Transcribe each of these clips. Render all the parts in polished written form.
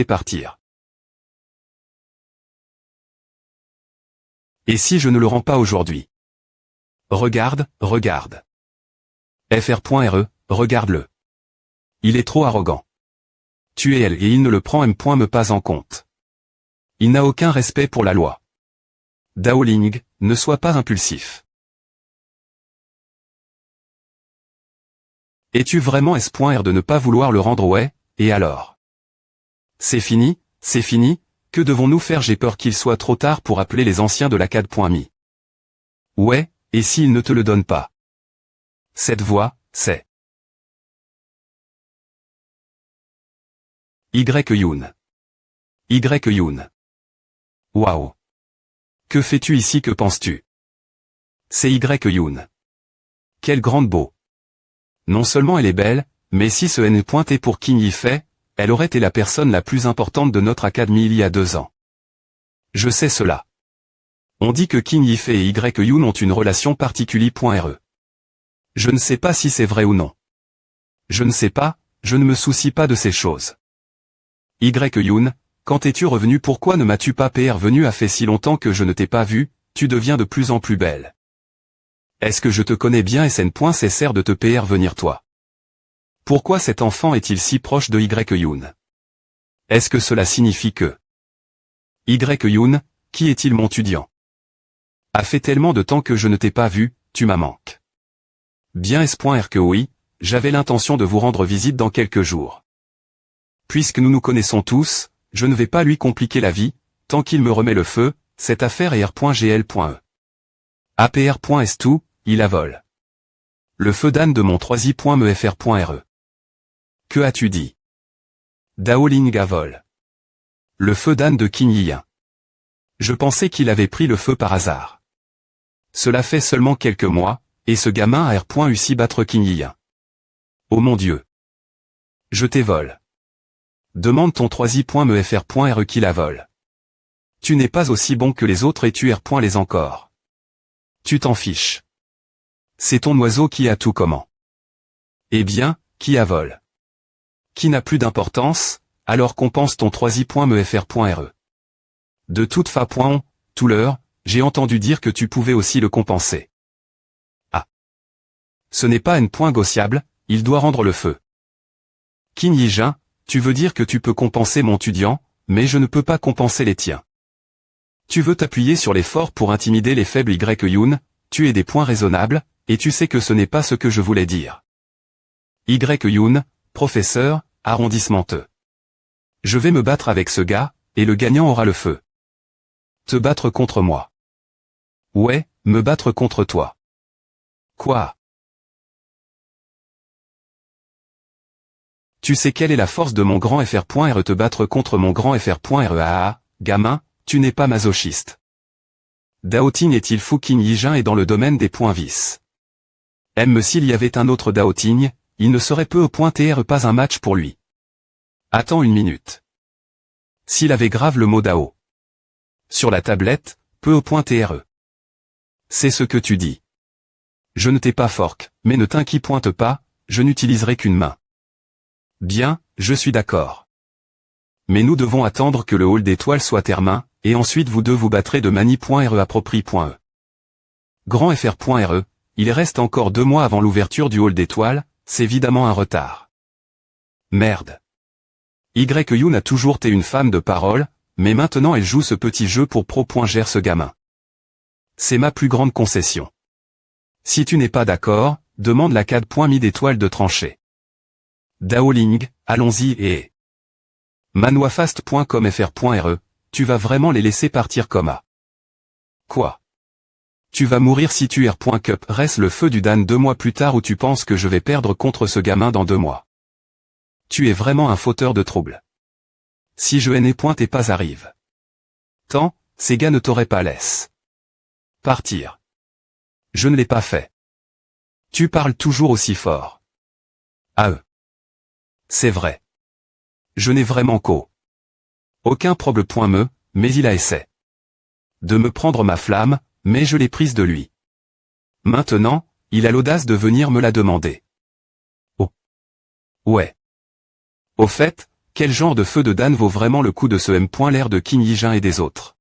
partir. Et si je ne le rends pas aujourd'hui? Regarde, regarde. Fr.re, regarde-le. Il est trop arrogant. Tu es elle et il ne le prend me pas en compte. Il n'a aucun respect pour la loi. Daoling, ne sois pas impulsif. Es-tu vraiment S.R de ne pas vouloir le rendre? Ouais, et alors? C'est fini, que devons-nous faire? J'ai peur qu'il soit trop tard pour appeler les anciens de la CAD.me. Ouais, et s'ils ne te le donnent pas? Cette voix, c'est Y-Yoon. Y-Yoon. Waouh. Que fais-tu ici? Que penses-tu? C'est Y-Yoon. Quelle grande beau. Non seulement elle est belle, mais si ce N pointé pour Kim Yi-fei, elle aurait été la personne la plus importante de notre académie il y a 2 ans. Je sais cela. On dit que Kim Yi-fei et Y-Yoon ont une relation particulière. Je ne sais pas si c'est vrai ou non. Je ne sais pas, je ne me soucie pas de ces choses. Y-Yoon, quand es-tu revenu? Pourquoi ne m'as-tu pas venu? A fait si longtemps que je ne t'ai pas vu, tu deviens de plus en plus belle. Est-ce que je te connais bien? SN.cessère de te venir toi. Pourquoi cet enfant est-il si proche de Y-Yoon? Est-ce que cela signifie que Y-Yoon, qui est-il? Mon étudiant. A fait tellement de temps que je ne t'ai pas vu, tu m'as manqué. Bien S.R que oui, j'avais l'intention de vous rendre visite dans quelques jours. Puisque nous nous connaissons tous, je ne vais pas lui compliquer la vie, tant qu'il me remet le feu, cette affaire est R.gl.e. APR.S2, il avole. Le feu d'âne de mon 3i.me fr.re. Que as-tu dit? Daoling avole. Le feu d'âne de Kim Yi-1. Je pensais qu'il avait pris le feu par hasard. Cela fait seulement quelques mois, et ce gamin a R.U battre Kim Yi-1. Oh mon Dieu. Je t'évole. Demande ton 3i.me fr.re qui la vole. Tu n'es pas aussi bon que les autres et tu R. les encore. Tu t'en fiches. C'est ton oiseau qui a tout comment. Eh bien, qui a vol? Qui n'a plus d'importance, alors compense ton 3i.me fr.re. De toute façon, tout l'heure, j'ai entendu dire que tu pouvais aussi le compenser. Ah. Ce n'est pas N.gossiable, il doit rendre le feu. Kim Yi-jin, tu veux dire que tu peux compenser mon étudiant, mais je ne peux pas compenser les tiens. Tu veux t'appuyer sur les forts pour intimider les faibles Y-Yoon, tu es des points raisonnables, et tu sais que ce n'est pas ce que je voulais dire. Y-Yoon, professeur, arrondissementeux. Je vais me battre avec ce gars, et le gagnant aura le feu. Te battre contre moi. Ouais, me battre contre toi. Quoi? Tu sais quelle est la force de mon grand fr.re? Te battre contre mon grand fr.re? Ah, gamin, tu n'es pas masochiste. Daoting est-il fou? Kim Yi-jin est dans le domaine des points vices. Même s'il y avait un autre Daoting, il ne serait peu au point pas un match pour lui. Attends une minute. S'il avait grave le mot Dao sur la tablette, peu au point c'est ce que tu dis. Je ne t'ai pas fork, mais ne t'inquiète pas, je n'utiliserai qu'une main. Bien, je suis d'accord. Mais nous devons attendre que le hall d'étoiles soit terminé, et ensuite vous deux vous battrez de mani.re approprie.e. Grand fr.re, il reste encore 2 mois avant l'ouverture du hall d'étoiles, c'est évidemment un retard. Merde. Y-Yoon a toujours été une femme de parole, mais maintenant elle joue ce petit jeu pour pro.gère ce gamin. C'est ma plus grande concession. Si tu n'es pas d'accord, demande la CAD.me d'étoiles de trancher. Daoling, allons-y et... Manwafast.com fr.re, tu vas vraiment les laisser partir comme à... Quoi? Tu vas mourir si tu R.Cup reste le feu du Dan 2 mois plus tard ou tu penses que je vais perdre contre ce gamin dans 2 mois? Tu es vraiment un fauteur de troubles. Si je n'ai point et pas arrive. Tant, ces gars ne t'auraient pas laissé partir. Je ne l'ai pas fait. Tu parles toujours aussi fort. À eux. C'est vrai. Je n'ai vraiment aucun problème. Mais il a essayé de me prendre ma flamme, mais je l'ai prise de lui. Maintenant, il a l'audace de venir me la demander. Oh. Ouais. Au fait, quel genre de feu de Dan vaut vraiment le coup de ce M.L'air de Qin Yijin et des autres?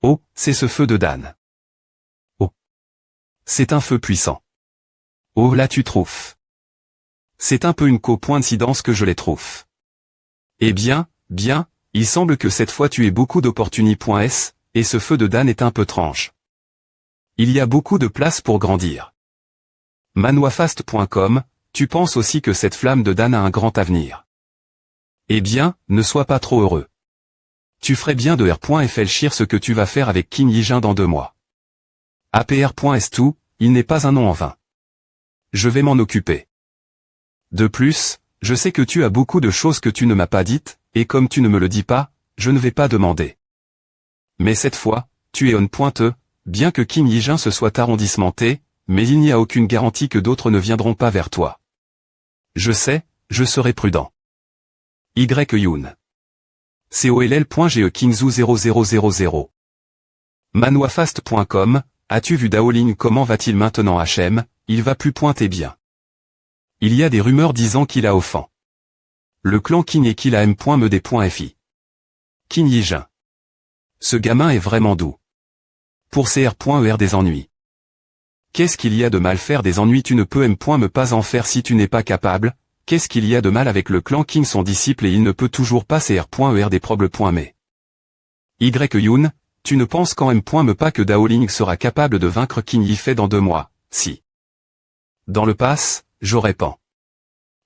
Oh, c'est ce feu de Dan. Oh. C'est un feu puissant. Oh là tu trouves. C'est un peu une coïncidence que je les trouve. Eh bien, il semble que cette fois tu aies beaucoup d'opportunités, et ce feu de Dan est un peu tranche. Il y a beaucoup de place pour grandir. Manwafast.com, tu penses aussi que cette flamme de Dan a un grand avenir. Eh bien, ne sois pas trop heureux. Tu ferais bien de R.Fléchir ce que tu vas faire avec Qin Yijin dans 2 mois. APR.S2, il n'est pas un nom en vain. Je vais m'en occuper. De plus, je sais que tu as beaucoup de choses que tu ne m'as pas dites, et comme tu ne me le dis pas, je ne vais pas demander. Mais cette fois, tu es on pointeux, bien que Qin Yijin se soit arrondissementé, mais il n'y a aucune garantie que d'autres ne viendront pas vers toi. Je sais, je serai prudent. Y-Yoon. COLL.GE Kingzhu 0000. Manwafast.com, as-tu vu Daoling comment va-t-il maintenant HM, il va plus pointer bien. Il y a des rumeurs disant qu'il a offend. Le clan Qin et qu'il a M.Mede.fi. Qin Yijin. Ce gamin est vraiment doux. Pour CR.ER des ennuis. Qu'est-ce qu'il y a de mal faire des ennuis? Tu ne peux M.Me pas en faire si tu n'es pas capable. Qu'est-ce qu'il y a de mal avec le clan Qin son disciple et il ne peut toujours pas CR.ER des problèmes. Mais Y-Yoon, tu ne penses quand M.Me pas que Daoling sera capable de vaincre Qin Yifei dans 2 mois, si. Dans le pass, j'aurais pen.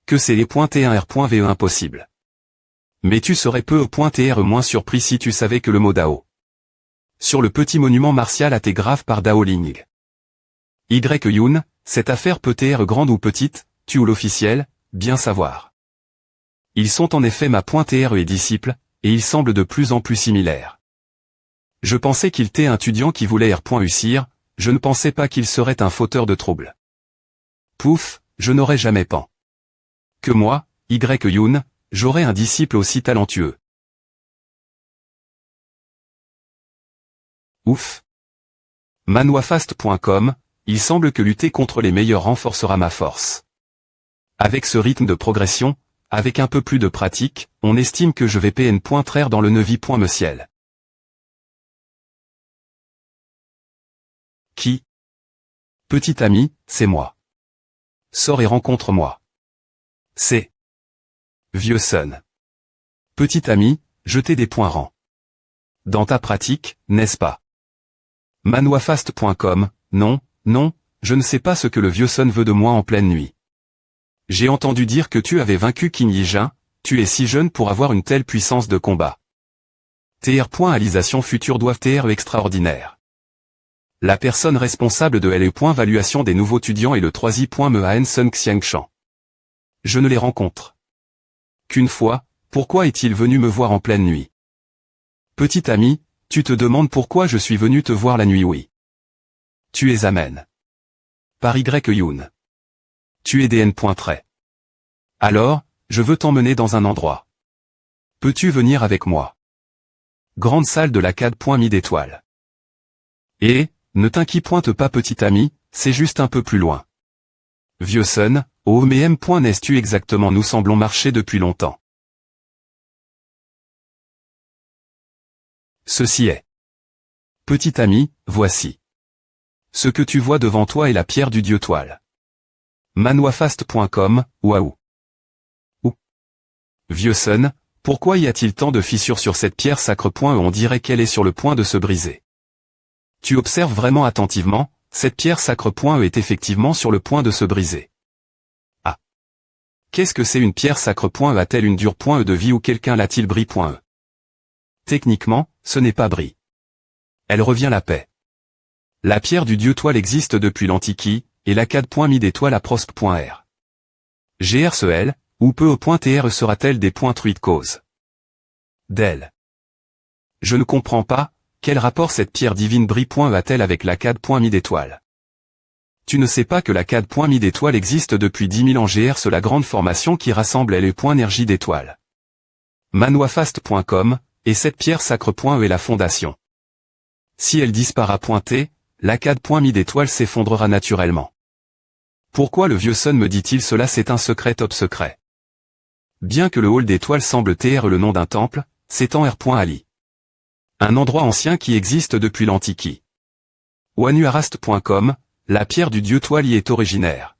Que c'est les.T1R.VE impossible. Mais tu serais peu E.TR moins surpris si tu savais que le mot Dao. Sur le petit monument martial a été grave par Daoling. Y-Yoon, cette affaire peut être grande ou petite, tu ou l'officiel, bien savoir. Ils sont en effet ma .TR et disciples, et ils semblent de plus en plus similaires. Je pensais qu'il était un étudiant qui voulait R.Ucir, je ne pensais pas qu'il serait un fauteur de troubles. Pouf, je n'aurais jamais pen. Que moi, Y-Yoon, j'aurais un disciple aussi talentueux. Ouf. Manwafast.com, il semble que lutter contre les meilleurs renforcera ma force. Avec ce rythme de progression, avec un peu plus de pratique, on estime que je vais PN.traire dans le Nevi.me ciel. Qui? Petit ami, c'est moi. Sors et rencontre-moi. C'est Vieux Sun. Petit ami, jeter des points rangs. Dans ta pratique, n'est-ce pas? Manwafast.com, non, je ne sais pas ce que le Vieux Sun veut de moi en pleine nuit. J'ai entendu dire que tu avais vaincu Qin Yijin, tu es si jeune pour avoir une telle puissance de combat. TR.alisation future doivent être extraordinaire. La personne responsable de LE.valuation des nouveaux étudiants est le 3i.Me Sun Xiangshan. Je ne les rencontre qu'une fois, pourquoi est-il venu me voir en pleine nuit? Petit ami, tu te demandes pourquoi je suis venu te voir la nuit? Oui. Tu es amène. Par Y-Yoon. Tu es DN. Alors, je veux t'emmener dans un endroit. Peux-tu venir avec moi? Grande salle de la CAD.mi d'étoiles. Et, ne t'inquiète pas petit ami, c'est juste un peu plus loin. Vieux Sun, oh mais M. N'est-tu exactement? Nous semblons marcher depuis longtemps. Ceci est. Petit ami, voici. Ce que tu vois devant toi est la pierre du dieu toile. Manwafast.com, waouh. Ou. Vieux Sun, pourquoi y a-t-il tant de fissures sur cette pierre sacre? On dirait qu'elle est sur le point de se briser. Tu observes vraiment attentivement, cette pierre sacre est effectivement sur le point de se briser. Ah. Qu'est-ce que c'est une pierre sacre? A-t-elle une dure de vie ou quelqu'un l'a-t-il bris? Techniquement, ce n'est pas bris. Elle revient la paix. La pierre du dieu toile existe depuis l'Antiquité, et la CAD.mi d'étoile à prosp.r. GRCL, ou peu .tr sera-t-elle des truites cause d'elle? Je ne comprends pas, quel rapport cette pierre divine brille a-t-elle avec la CAD.mi d'étoile? Tu ne sais pas que la CAD.mi d'étoile existe depuis 10 000 ans? GRC la grande formation qui rassemble les.énergie d'étoile. Manwafast.com, et cette pierre sacre est la fondation. Si elle disparaît la CAD.mi d'étoile s'effondrera naturellement. Pourquoi le Vieux Sun me dit-il cela? C'est un secret top secret. Bien que le hall d'étoiles semble TR le nom d'un temple, c'est en R.Ali. Un endroit ancien qui existe depuis l'Antiquité. Wanuarast.com, la pierre du dieu toile y est originaire.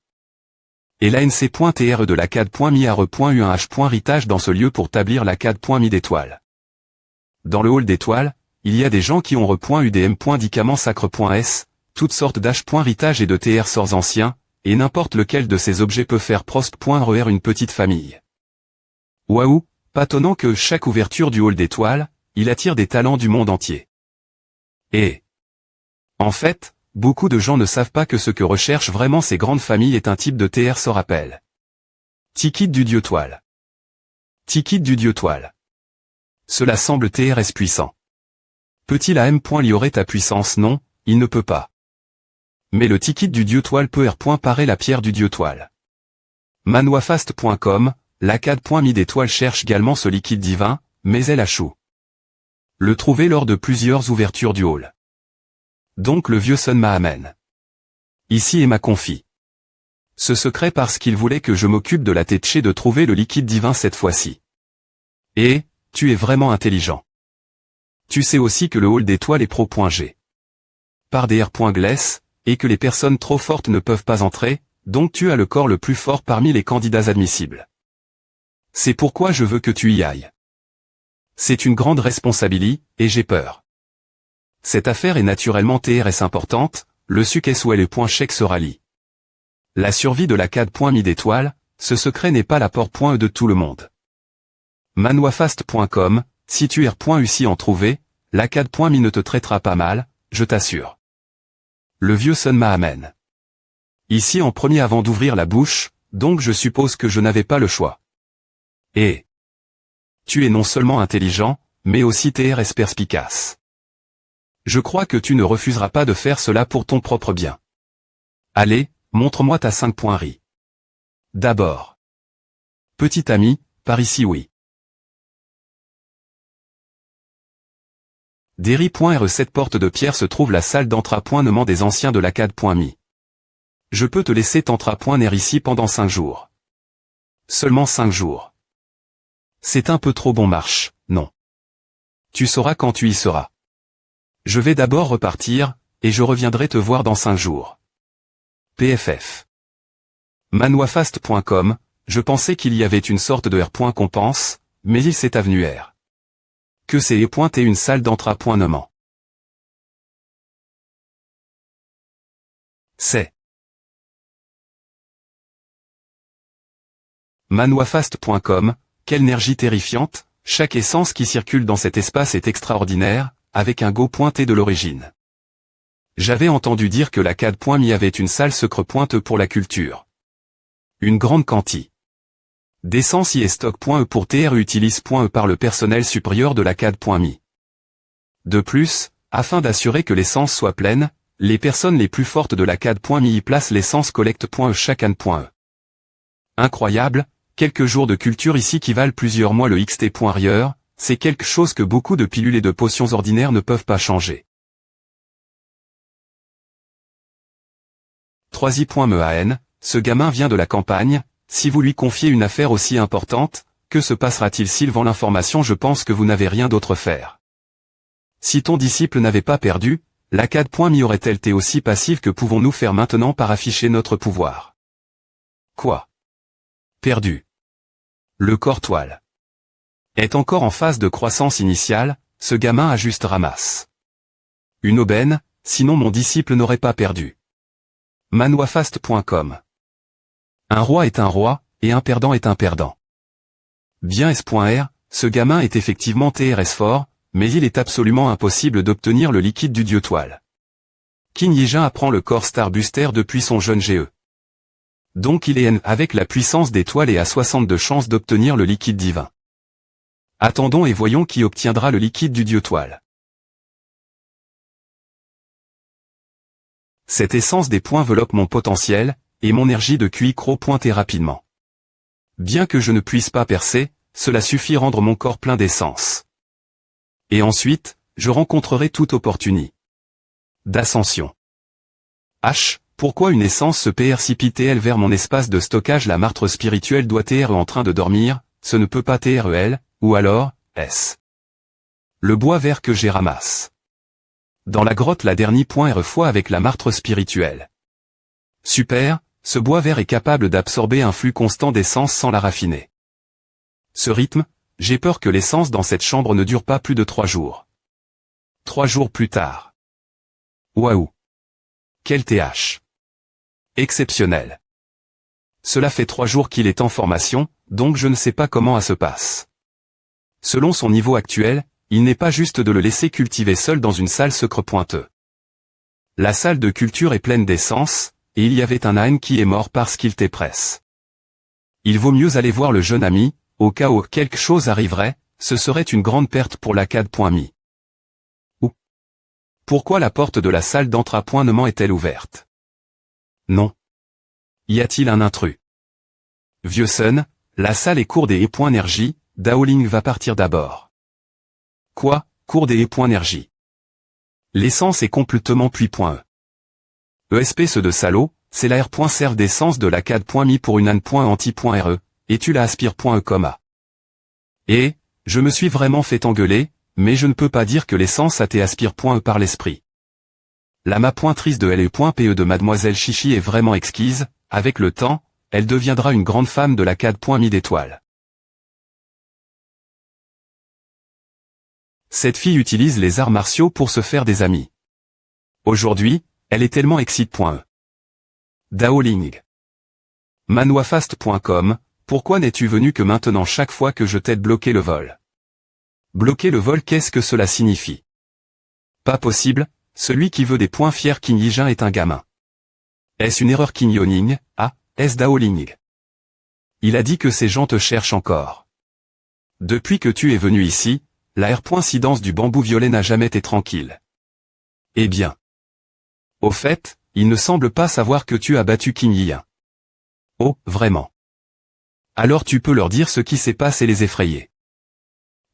Et l'ANC.TR de l'Akkad.Mi.ARE.U1H. Ritage dans ce lieu pour établir l'Akkad.Mi d'étoiles. Dans le hall d'étoiles, il y a des gens qui ont re.udm.dicament-sacre.s, toutes sortes d'H.ritage et de TR sorts anciens, et n'importe lequel de ces objets peut faire prosp.RER une petite famille. Waouh, pas tonnant que chaque ouverture du hall d'étoiles, il attire des talents du monde entier. Et en fait, beaucoup de gens ne savent pas que ce que recherchent vraiment ces grandes familles est un type de TR sort appel. Ticket du dieu toile. Ticket du dieu toile. Cela semble TRS puissant. Peut-il à M. Liorer ta puissance? Non, il ne peut pas. Mais le ticket du dieu toile peut R. Parer la pierre du dieu toile. Manuafast.com, l'Akkad.Mi d'étoiles cherche également ce liquide divin, mais elle échoue. Le trouver lors de plusieurs ouvertures du hall. Donc le vieux Sun Mahamen. Ici est ma confie. Ce secret parce qu'il voulait que je m'occupe de la tétché de trouver le liquide divin cette fois-ci. Et, tu es vraiment intelligent. Tu sais aussi que le hall d'étoiles est pro.G. Par des R.Gless, et que les personnes trop fortes ne peuvent pas entrer, donc tu as le corps le plus fort parmi les candidats admissibles. C'est pourquoi je veux que tu y ailles. C'est une grande responsabilité, et j'ai peur. Cette affaire est naturellement TRS importante, le succès ou le point chèque se rallie. La survie de l'Akkad.Mi d'étoiles, ce secret n'est pas l'apport.E de tout le monde. Manuafast.com, si tu R.U en trouver, l'Akkad.Mi ne te traitera pas mal, je t'assure. Le vieux Sun Mahamen. Ici en premier avant d'ouvrir la bouche, donc je suppose que je n'avais pas le choix. Et tu es non seulement intelligent, mais aussi TRS perspicace. Je crois que tu ne refuseras pas de faire cela pour ton propre bien. Allez, montre-moi ta 5.ri. D'abord. Petit ami, par ici oui. Derry.re cette porte de pierre se trouve la salle d'entrapointement des anciens de l'Akkad.Mi. Je peux te laisser t'entrapoiner ici pendant 5 jours. Seulement 5 jours. C'est un peu trop bon marche, non. Tu sauras quand tu y seras. Je vais d'abord repartir, et je reviendrai te voir dans 5 jours. PFF. Manuafast.com, je pensais qu'il y avait une sorte de R. Compense, mais il s'est avenu R. Que c'est et une salle d'entrapointement. C'est. Manuafast.com, quelle énergie terrifiante, chaque essence qui circule dans cet espace est extraordinaire, avec un go pointé de l'origine. J'avais entendu dire que l'Akkad.Mi avait une salle secre pointe pour la culture. Une grande quantité d'essence y est stock.E pour TR utilise.E par le personnel supérieur de l'Akkad.Mi. De plus, afin d'assurer que l'essence soit pleine, les personnes les plus fortes de l'Akkad.Mi y placent l'essence collecte.E chaque an.E. Incroyable, quelques jours de culture ici qui valent plusieurs mois le XT.Rieur, c'est quelque chose que beaucoup de pilules et de potions ordinaires ne peuvent pas changer. 3i.mean, ce gamin vient de la campagne, si vous lui confiez une affaire aussi importante, que se passera-t-il s'il vend l'information? Je pense que vous n'avez rien d'autre à faire. Si ton disciple n'avait pas perdu, l'Akkad.Mi aurait-elle été aussi passive? Que pouvons-nous faire maintenant par afficher notre pouvoir? Quoi? Perdu. Le corps toile est encore en phase de croissance initiale, ce gamin a juste ramasse une aubaine, sinon mon disciple n'aurait pas perdu. Manuafast.com. Un roi est un roi, et un perdant est un perdant. Bien S.R, ce gamin est effectivement TRS fort, mais il est absolument impossible d'obtenir le liquide du dieu toile. Qin Yijin apprend le corps Star Booster depuis son jeune GE. Donc il est N avec la puissance d'étoile et a 62 chances d'obtenir le liquide divin. Attendons et voyons qui obtiendra le liquide du dieu toile. Cette essence des points enveloppe mon potentiel, et mon énergie de QI pointer rapidement. Bien que je ne puisse pas percer, cela suffit rendre mon corps plein d'essence. Et ensuite, je rencontrerai toute opportunité d'ascension. H. Pourquoi une essence se précipite-t-elle vers mon espace de stockage? La martre spirituelle doit être en train de dormir, ce ne peut pas TREL, ou alors, S. Le bois vert que j'ai ramasse. Dans la grotte la dernière .re fois avec la martre spirituelle. Super, ce bois vert est capable d'absorber un flux constant d'essence sans la raffiner. Ce rythme, j'ai peur que l'essence dans cette chambre ne dure pas plus de 3 jours. 3 jours plus tard. Waouh! Quel TH! Exceptionnel. Cela fait 3 jours qu'il est en formation, donc je ne sais pas comment ça se passe. Selon son niveau actuel, il n'est pas juste de le laisser cultiver seul dans une salle secre pointeux. La salle de culture est pleine d'essence, et il y avait un âne qui est mort parce qu'il t'épresse. Il vaut mieux aller voir le jeune ami, au cas où quelque chose arriverait, ce serait une grande perte pour la CAD.me. Ou pourquoi la porte de la salle d'entrapointement est-elle ouverte? Non. Y a-t-il un intrus? Vieux Sun, la salle est cours des E.Énergie, Daoling va partir d'abord. Quoi, cours des E.Énergie? L'essence est complètement puis.e. ESP ce de salaud, c'est la R.serve d'essence de la CAD.me pour une âne.anti.re, et tu la aspires.e comma. Et, je me suis vraiment fait engueuler, mais je ne peux pas dire que l'essence a été aspire.e par l'esprit. La ma pointrice de LE.PE de Mademoiselle Chichi est vraiment exquise, avec le temps, elle deviendra une grande femme de la CAD.me d'étoiles. Cette fille utilise les arts martiaux pour se faire des amis. Aujourd'hui, elle est tellement excite.e. Daoling. Manwafast.com, pourquoi n'es-tu venu que maintenant chaque fois que je t'aide bloquer le vol? Bloquer le vol, qu'est-ce que cela signifie? Pas possible, celui qui veut des points fiers Kinyijin est un gamin. Est-ce une erreur Kinyoning? Ah, est-ce Daoling? Il a dit que ces gens te cherchent encore. Depuis que tu es venu ici, la R.incidence du bambou violet n'a jamais été tranquille. Eh bien. Au fait, il ne semble pas savoir que tu as battu Kinyijin. Oh, vraiment. Alors tu peux leur dire ce qui s'est passé et les effrayer.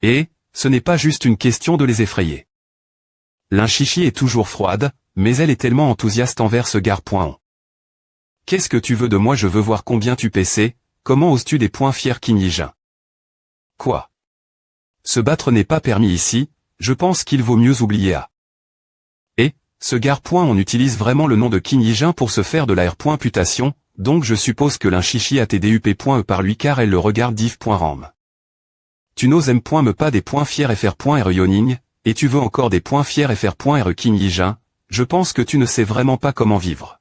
Et, ce n'est pas juste une question de les effrayer. L'inchichi est toujours froide, mais elle est tellement enthousiaste envers ce gars.on. Qu'est-ce que tu veux de moi? Je veux voir combien tu PC, comment oses-tu des points fiers Kinyijin? Quoi? Se battre n'est pas permis ici, je pense qu'il vaut mieux oublier à. Et, ce gars.on utilise vraiment le nom de Kinyijin pour se faire de la R.putation, donc je suppose que l'inchichi a TDUP.e par lui car elle le regarde div.ram. Tu n'oses me pas des points fiers FR.re Yoning, et tu veux encore des points fiers FR.re Kinyijin, je pense que tu ne sais vraiment pas comment vivre.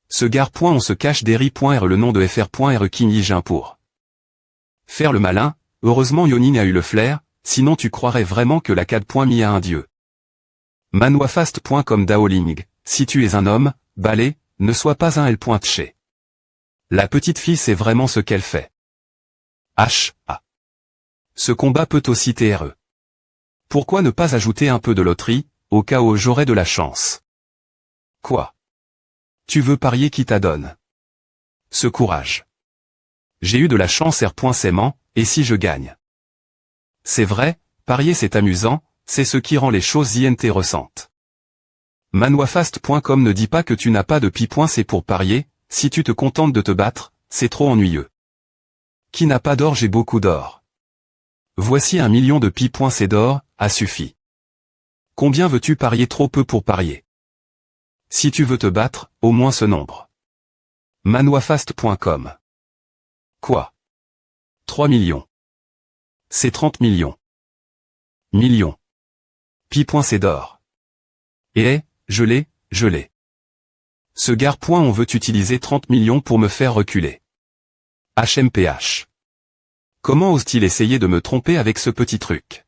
Ce gars.on se cache d'Eri.re le nom de FR.re Kinyijin pour faire le malin. Heureusement Yoning a eu le flair, sinon tu croirais vraiment que la CAD.me a un dieu. Manwafast.com Daoling, si tu es un homme, balai, ne sois pas un L.tché. La petite fille sait vraiment ce qu'elle fait. H.A. Ce combat peut aussi TRE. Pourquoi ne pas ajouter un peu de loterie, au cas où j'aurais de la chance? Quoi? Tu veux parier qui t'adonne? Ce courage. J'ai eu de la chance R.Sément, et si je gagne? C'est vrai, parier c'est amusant, c'est ce qui rend les choses intéressantes. Manwafast.com ne dit pas que tu n'as pas de pi.c pour parier, si tu te contentes de te battre, c'est trop ennuyeux. Qui n'a pas d'or? J'ai beaucoup d'or. Voici 1 million de pi.c d'or, a suffi. Combien veux-tu parier? Trop peu pour parier. Si tu veux te battre, au moins ce nombre. Manwafast.com. Quoi? 3 millions. C'est 30 millions. Millions. Pi.c d'or. Et, je l'ai. Ce gars.on veut utiliser 30 millions pour me faire reculer. HMPH. Comment ose-t-il essayer de me tromper avec ce petit truc?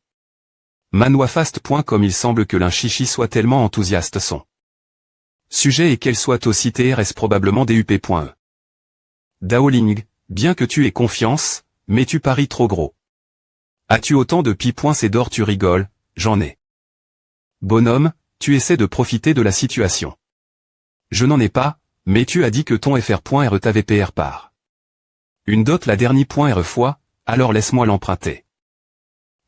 Manwafast.com. Il semble que l'inchichi soit tellement enthousiaste son sujet et qu'elle soit aussi TRS probablement DUP.e. Daoling, bien que tu aies confiance, mais tu paries trop gros. As-tu autant de pi.c d'or? Tu rigoles, j'en ai. Bonhomme, tu essaies de profiter de la situation. Je n'en ai pas, mais tu as dit que ton FR.re t'avait PR par une dot la dernière.re fois, alors laisse-moi l'emprunter.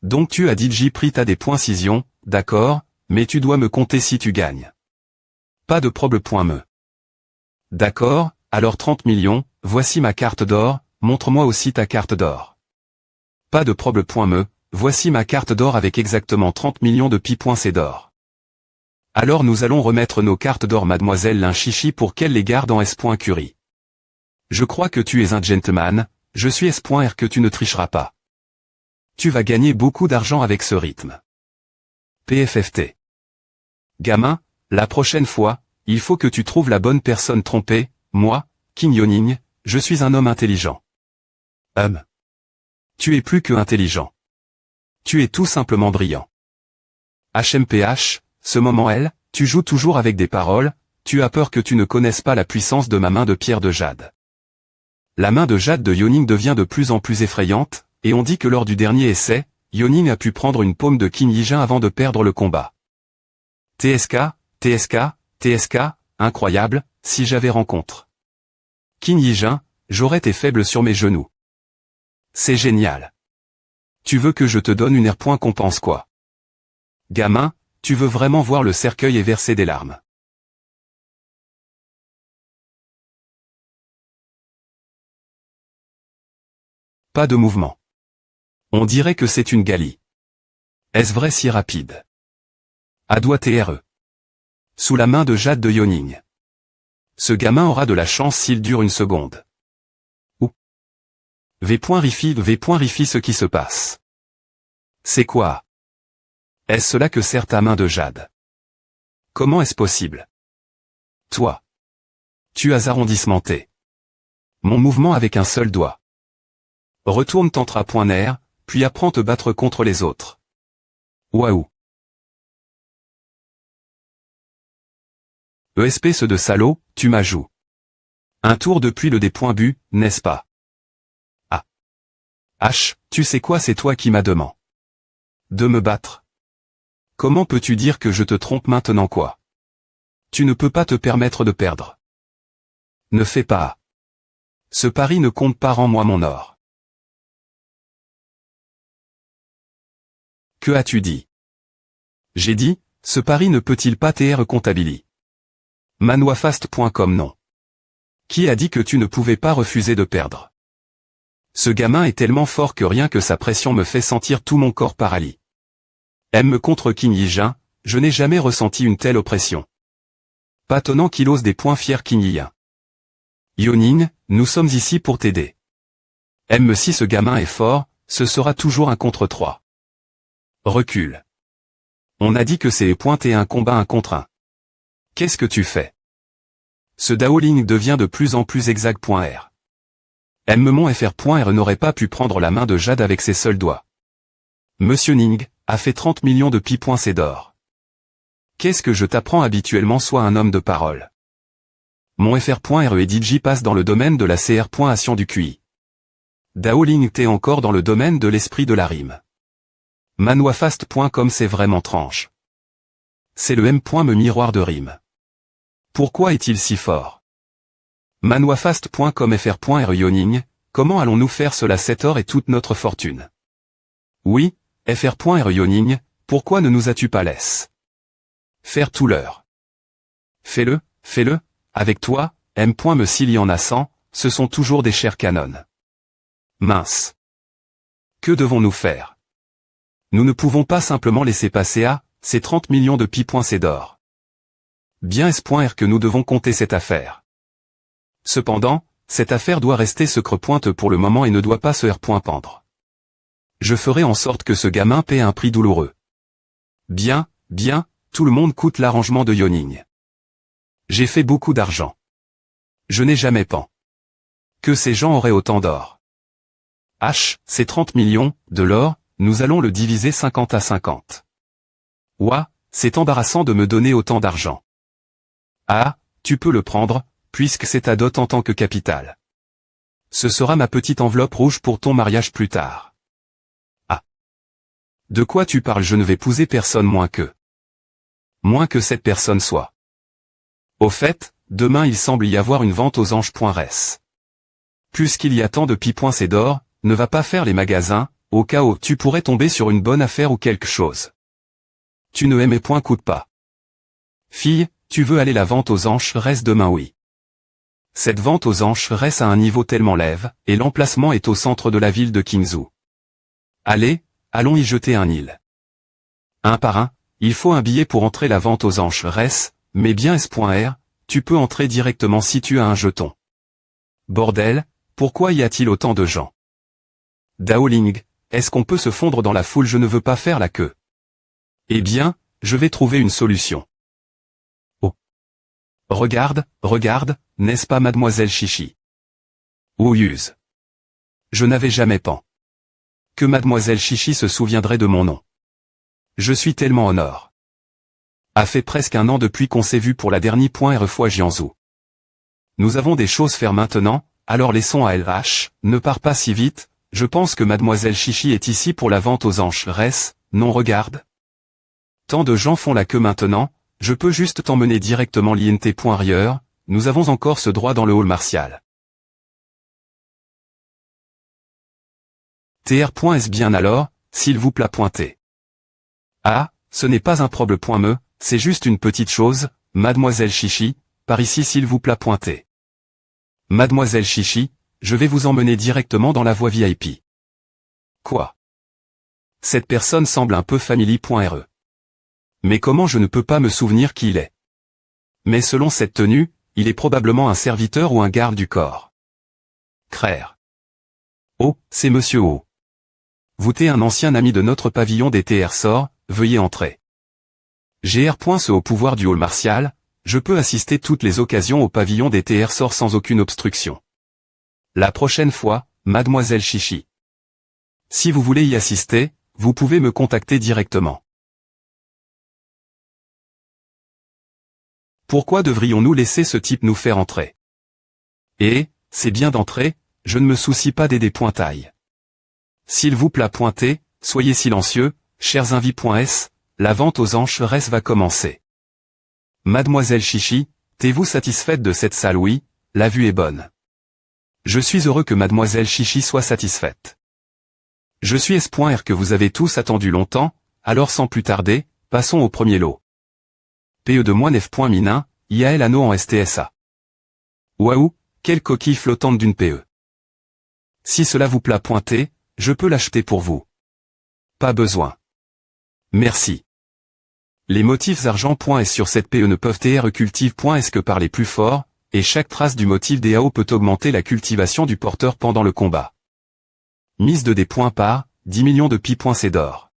Donc tu as dit j'ai pris t'as des points cision, d'accord, mais tu dois me compter si tu gagnes. Pas de problème.me. D'accord, alors 30 millions, voici ma carte d'or, montre-moi aussi ta carte d'or. Pas de problème. Voici ma carte d'or avec exactement 30 millions de pi.c d'or. Alors nous allons remettre nos cartes d'or mademoiselle Lin Chichi pour qu'elle les garde en S.Curie. Je crois que tu es un gentleman, je suis S.R que tu ne tricheras pas. Tu vas gagner beaucoup d'argent avec ce rythme. PFFT. Gamin, la prochaine fois, il faut que tu trouves la bonne personne trompée, moi, King Yoning, je suis un homme intelligent. Tu es plus que intelligent. Tu es tout simplement brillant. HMPH, ce moment tu joues toujours avec des paroles, tu as peur que tu ne connaisses pas la puissance de ma main de pierre de jade. La main de jade de Yoning devient de plus en plus effrayante, et on dit que lors du dernier essai, Yoning a pu prendre une paume de Qin Yijin avant de perdre le combat. TSK, incroyable, si j'avais rencontre. Qin Yijin, j'aurais été faible sur mes genoux. C'est génial. Tu veux que je te donne une air. Qu'on pense quoi? Gamin, tu veux vraiment voir le cercueil et verser des larmes. Pas de mouvement. On dirait que c'est une galie. Est-ce vrai si rapide? A-doigt-TRE. Sous la main de Jade de Yoning. Ce gamin aura de la chance s'il dure une seconde. Ou. V.Rifi ce qui se passe. C'est quoi? Est-ce cela que sert ta main de Jade? Comment est-ce possible? Toi. Tu as arrondissementé. Mon mouvement avec un seul doigt. Retourne tantra.ner, puis apprends te battre contre les autres. Waouh. Espèce de salaud, tu m'as joué. Un tour depuis le D.Bu, n'est-ce pas? Ah. H, tu sais quoi, c'est toi qui m'as demandé de me battre. Comment peux-tu dire que je te trompe maintenant quoi? Tu ne peux pas te permettre de perdre. Ne fais pas. Ce pari ne compte pas, rends-moi mon or. Que as-tu dit? J'ai dit, ce pari ne peut-il pas t'être comptabilisé? Manwafast.com non. Qui a dit que tu ne pouvais pas refuser de perdre? Ce gamin est tellement fort que rien que sa pression me fait sentir tout mon corps paralysé. Me contre Qin Yijin, je n'ai jamais ressenti une telle oppression. Patonnant qu'il ose des points fiers Qin Yijin. Yoning, nous sommes ici pour t'aider. Si ce gamin est fort, ce sera toujours un contre 3. Recule. On a dit que c'est pointé un combat 1 contre 1. Qu'est-ce que tu fais? Ce Daoling devient de plus en plus exact.R. Mon FR.R n'aurait pas pu prendre la main de Jade avec ses seuls doigts. Monsieur Ning a fait 30 millions de pi.c d'or. Qu'est-ce que je t'apprends habituellement, sois un homme de parole. Mon FR.RE et DJ passe dans le domaine de la CR.ation du QI. Daoling t'es encore dans le domaine de l'esprit de la rime. Manwafast.com c'est vraiment tranche. C'est le M.me miroir de rime. Pourquoi est-il si fort? Manwafast.com FR.RE Yoning, comment allons-nous faire cela? Cet or est toute notre fortune. Oui, FR.RE Yoning, pourquoi ne nous as-tu pas laissé faire tout l'heure? Fais-le, avec toi, M.me s'il y en a 100, ce sont toujours des chairs canonnes. Mince. Que devons-nous faire? Nous ne pouvons pas simplement laisser passer à ces 30 millions de pi.c d'or. Bien S.R que nous devons compter cette affaire. Cependant, cette affaire doit rester secret-pointe pour le moment et ne doit pas se R.pendre. Je ferai en sorte que ce gamin paie un prix douloureux. Bien, tout le monde coûte l'arrangement de Yoning. J'ai fait beaucoup d'argent. Je n'ai jamais pensé que ces gens auraient autant d'or. H, c'est 30 millions, de l'or, nous allons le diviser 50 à 50. Ouah, c'est embarrassant de me donner autant d'argent. Ah, tu peux le prendre, puisque c'est ta dot en tant que capital. Ce sera ma petite enveloppe rouge pour ton mariage plus tard. Ah. De quoi tu parles? Je ne vais épouser personne moins que cette personne soit. Au fait, demain il semble y avoir une vente aux anges.res. Puisqu'il y a tant de pi.c d'or, ne va pas faire les magasins, au cas où tu pourrais tomber sur une bonne affaire ou quelque chose. Tu ne aimais point coûte pas. Fille, tu veux aller la vente aux anges.res demain? Oui. Cette vente aux anges.res a un niveau tellement lève, et l'emplacement est au centre de la ville de Qingzhou. Allez, allons y jeter un île. Un par un, il faut un billet pour entrer la vente aux enchères, mais bien S.R, tu peux entrer directement si tu as un jeton. Bordel, pourquoi y a-t-il autant de gens? Daoling, est-ce qu'on peut se fondre dans la foule? Je ne veux pas faire la queue. Eh bien, je vais trouver une solution. Oh. Regarde, n'est-ce pas mademoiselle Chichi? Ouilleuse. Je n'avais jamais pen. Que mademoiselle Chichi se souviendrait de mon nom. Je suis tellement en or. A fait presque un an depuis qu'on s'est vu pour la dernière fois Jiangsu. Nous avons des choses à faire maintenant, alors laissons à LH, ne pars pas si vite, je pense que mademoiselle Chichi est ici pour la vente aux enchères, non regarde. Tant de gens font la queue maintenant, je peux juste t'emmener directement l'INT.rieur, nous avons encore ce droit dans le hall martial. TR.S bien alors, s'il vous plaît pointer. Ah, ce n'est pas un problème. C'est juste une petite chose, mademoiselle Chichi, par ici s'il vous plaît pointer. Mademoiselle Chichi, je vais vous emmener directement dans la voie VIP. Quoi? Cette personne semble un peu family.re. Mais comment je ne peux pas me souvenir qui il est? Mais selon cette tenue, il est probablement un serviteur ou un garde du corps. Crère. Oh, c'est Monsieur O. Vous êtes un ancien ami de notre pavillon des TR sort, veuillez entrer. GR. Ce au pouvoir du hall martial, je peux assister toutes les occasions au pavillon des TR sort sans aucune obstruction. La prochaine fois, mademoiselle Chichi. Si vous voulez y assister, vous pouvez me contacter directement. Pourquoi devrions-nous laisser ce type nous faire entrer? Et, c'est bien d'entrer, je ne me soucie pas des pointailles. S'il vous plaît pointez, soyez silencieux, chers invités.s, la vente aux enchères va commencer. Mademoiselle Chichi, êtes-vous satisfaite de cette salle? Oui, la vue est bonne. Je suis heureux que mademoiselle Chichi soit satisfaite. Je suis S.R que vous avez tous attendu longtemps, alors sans plus tarder, passons au premier lot. PE de -9.-1, IAL anneau en STSA. Waouh, quelle coquille flottante d'une PE. Si cela vous plaît pointer, je peux l'acheter pour vous. Pas besoin. Merci. Les motifs argent.s sur cette PE ne peuvent être cultive.s que par les plus forts, et chaque trace du motif DAO peut augmenter la cultivation du porteur pendant le combat. Mise de des points par, 10 millions de pi.c d'or.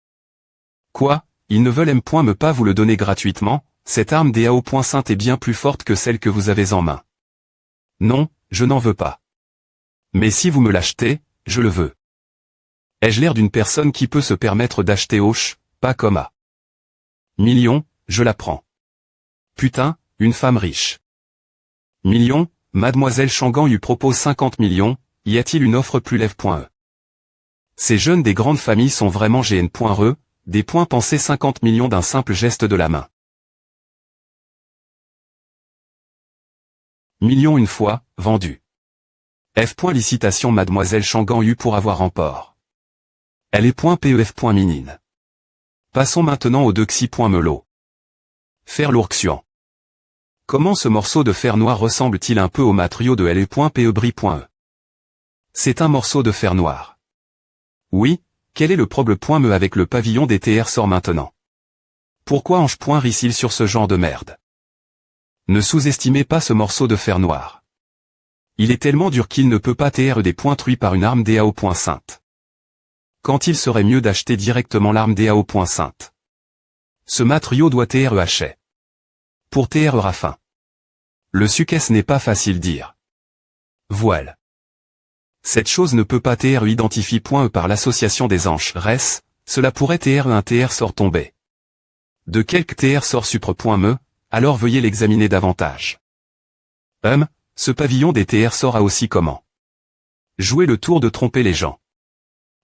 Quoi, ils ne veulent me pas vous le donner gratuitement, cette arme DAO.5 est bien plus forte que celle que vous avez en main. Non, je n'en veux pas. Mais si vous me l'achetez, je le veux. Ai-je l'air d'une personne qui peut se permettre d'acheter Hoche, pas comme à millions, je la prends. Putain, une femme riche. Millions, mademoiselle Changan lui propose 50 millions, y a-t-il une offre plus lève.e? Ces jeunes des grandes familles sont vraiment GN.re, des points pensés 50 millions d'un simple geste de la main. Millions une fois, vendu. F. Licitation mademoiselle Changan U pour avoir remport. Elle est .pef. Minine. Passons maintenant au Dexy.melo. Fer l'ourxian. Comment ce morceau de fer noir ressemble-t-il un peu au matériau de LE.PE-bri.e? C'est un morceau de fer noir. Oui, quel est le problème avec le pavillon des TR sort maintenant? Pourquoi Ange.rissil sur ce genre de merde? Ne sous-estimez pas ce morceau de fer noir. Il est tellement dur qu'il ne peut pas TR des points par une arme DAO.5. Quand il serait mieux d'acheter directement l'arme DAO.5. Ce matériau doit TR hachet. Pour TR rafin. Le succès n'est pas facile dire. Voile. Cette chose ne peut pas TR identifie par l'association des enchères, cela pourrait TR un TR sort tombé. De quelque TR sort supre.me, alors veuillez l'examiner davantage. Ce pavillon des TR sort a aussi comment? Jouer le tour de tromper les gens.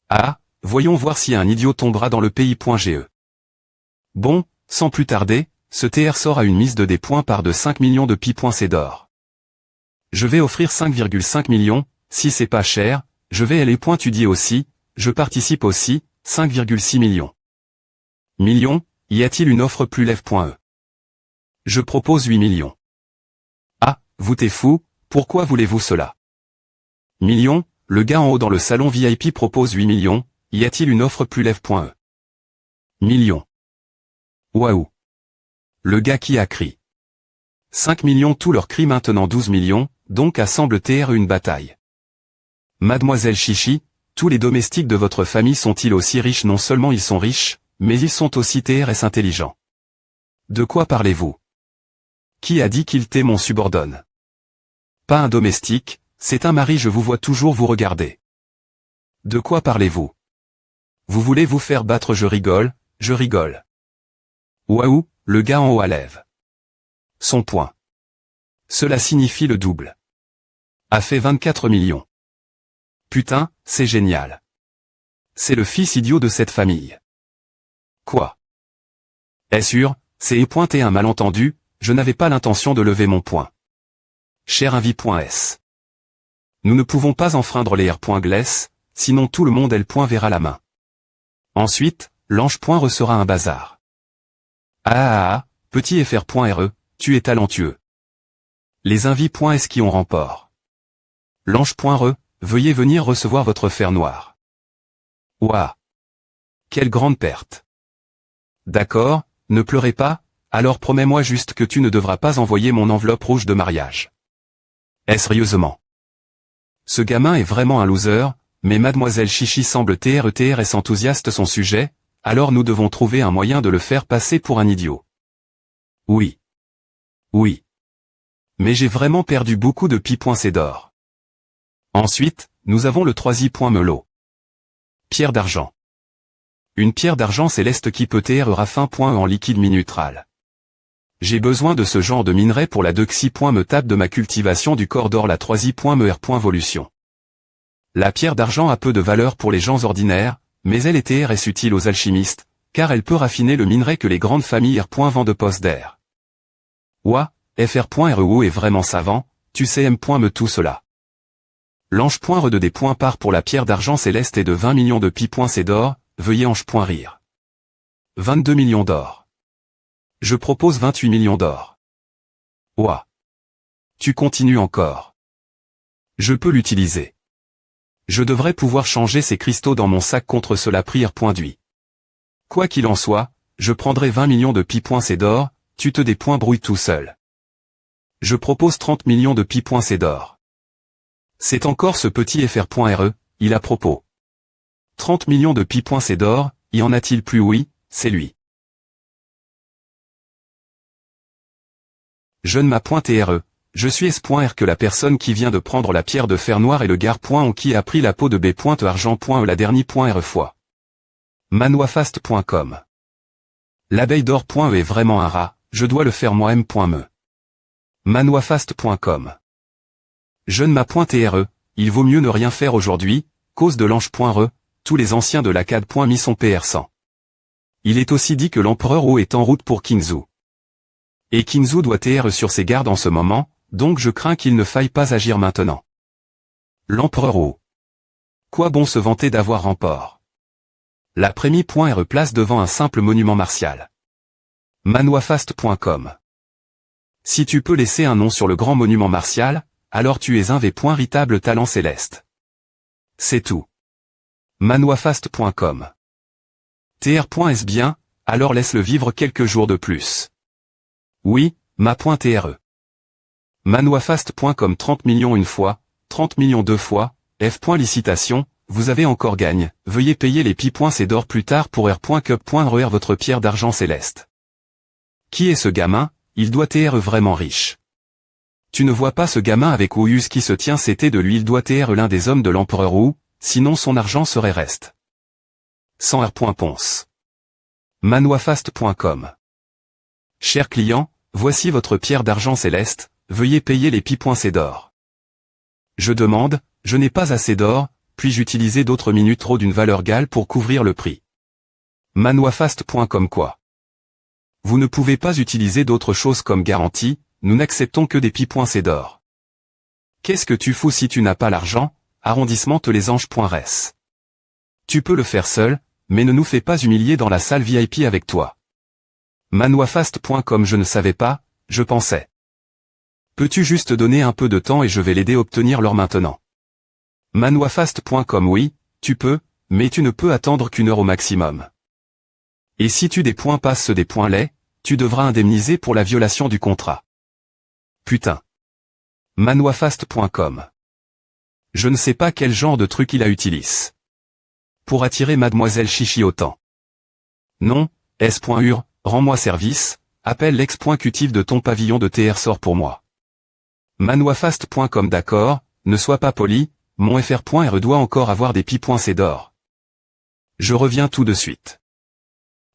Ah, voyons voir si un idiot tombera dans le pays.ge. Bon, sans plus tarder, ce TR sort a une mise de des points par de 5 millions de pi.c d'or. Je vais offrir 5,5 millions, si c'est pas cher, je vais aller étudier aussi, je participe aussi, 5,6 millions. Millions, y a-t-il une offre plus lève.e? Je propose 8 millions. Ah, vous t'es fou, pourquoi voulez-vous cela? Millions, le gars en haut dans le salon VIP propose 8 millions, Y a-t-il une offre plus lève.e? Millions. Waouh. Le gars qui a crié. 5 millions tous leurs cris maintenant 12 millions, donc à semble TR une bataille. Mademoiselle Chichi, tous les domestiques de votre famille sont-ils aussi riches? Non seulement ils sont riches, mais ils sont aussi TRS intelligents. De quoi parlez-vous? Qui a dit qu'il était mon subordonne? Pas un domestique, c'est un mari, je vous vois toujours vous regarder. De quoi parlez-vous? Vous voulez vous faire battre? Je rigole, je rigole. Waouh, le gars en haut à lève. Son point. Cela signifie le double. A fait 24 millions. Putain, c'est génial. C'est le fils idiot de cette famille. Quoi? Est sûr, c'est pointé un malentendu, je n'avais pas l'intention de lever mon poing. Cher invi.s. Nous ne pouvons pas enfreindre les R.Gless, sinon tout le monde verra la main. Ensuite, l'ange.re sera un bazar. Petit fr.re, tu es talentueux. Les invi.s qui ont remport. L'ange.re, veuillez venir recevoir votre fer noir. Ouah. Quelle grande perte. D'accord, ne pleurez pas, alors promets-moi juste que tu ne devras pas envoyer mon enveloppe rouge de mariage. Sérieusement. Ce gamin est vraiment un loser, mais mademoiselle Chichi semble TRS enthousiaste son sujet, alors nous devons trouver un moyen de le faire passer pour un idiot. Oui. Oui. Mais j'ai vraiment perdu beaucoup de pi.c d'or. Ensuite, nous avons le 3i.melot. Pierre d'argent. Une pierre d'argent céleste qui peut rafin.e en liquide minutral. J'ai besoin de ce genre de minerai pour la 2xi.me tape de ma cultivation du corps d'or la 3i.me.volution. La pierre d'argent a peu de valeur pour les gens ordinaires, mais elle est TRS utile aux alchimistes, car elle peut raffiner le minerai que les grandes familles vendent de poste d'air. Ouah, fr.reo est vraiment savant, tu sais m.me tout cela. L'ange.re de des points part pour la pierre d'argent céleste et de 20 millions de pi.c d'or, veuillez ange.rire. 22 millions d'or. Je propose 28 millions d'or. Ouah. Tu continues encore. Je peux l'utiliser. Je devrais pouvoir changer ces cristaux dans mon sac contre cela prière.dui. Quoi qu'il en soit, je prendrai 20 millions de pi.c d'or, tu te débrouilles tout seul. Je propose 30 millions de pi.c d'or. C'est encore ce petit fr.re, il a propos. 30 millions de pi.c d'or, y en a-t-il plus? Oui, c'est lui. Jeune ma.re, je suis s.r que la personne qui vient de prendre la pierre de fer noir et le gare.on qui a pris la peau de b.argent.e la dernière fois. Manoifast.com. L'abeille d'or.e est vraiment un rat, je dois le faire moi-même.me. Manoifast.com. Jeune ma.re, il vaut mieux ne rien faire aujourd'hui, cause de l'ange.re, tous les anciens de l'ACAD.me sont PR100. Il est aussi dit que l'empereur O est en route pour Kinzu. Et Kinzu doit TR sur ses gardes en ce moment, donc je crains qu'il ne faille pas agir maintenant. L'empereur O. Quoi bon se vanter d'avoir remport? La Prémie.re place devant un simple monument martial. Manoifast.com. Si tu peux laisser un nom sur le grand monument martial, alors tu es un véritable talent céleste. C'est tout. Manoifast.com. tr.s bien, alors laisse-le vivre quelques jours de plus. Oui, ma.re. Manoifast.com 30 millions une fois, 30 millions deux fois, f.licitation, vous avez encore gagne, veuillez payer les pi.c d'or plus tard pour r.cup.re votre pierre d'argent céleste. Qui est ce gamin? Il doit être vraiment riche. Tu ne vois pas ce gamin avec Ouyus qui se tient, c'était de lui, il doit être l'un des hommes de l'empereur Wu, sinon son argent serait reste. Sans r.ponce. Manoifast.com. Cher client, voici votre pierre d'argent céleste, veuillez payer les pi.c d'or. Je demande, je n'ai pas assez d'or, puis-je utiliser d'autres minutes trop d'une valeur égale pour couvrir le prix? Manoifast.com quoi? Vous ne pouvez pas utiliser d'autres choses comme garantie, nous n'acceptons que des pi.c d'or. Qu'est-ce que tu fous si tu n'as pas l'argent? Arrondissement telésange.res. Tu peux le faire seul, mais ne nous fais pas humilier dans la salle VIP avec toi. Manoifast.com je ne savais pas, je pensais. Peux-tu juste donner un peu de temps et je vais l'aider à obtenir l'or maintenant? Manoifast.com oui, tu peux, mais tu ne peux attendre qu'1 heure au maximum. Et si tu des points passes des points laids, tu devras indemniser pour la violation du contrat. Putain. Manoifast.com. Je ne sais pas quel genre de truc il a utilisé. Pour attirer mademoiselle Chichi autant. Non, S.Ur, rends-moi service, appelle l'ex-cutif de ton pavillon de TR sort pour moi. Manoifast.com d'accord, ne sois pas poli, mon fr.re doit encore avoir des pi.c d'or. Je reviens tout de suite.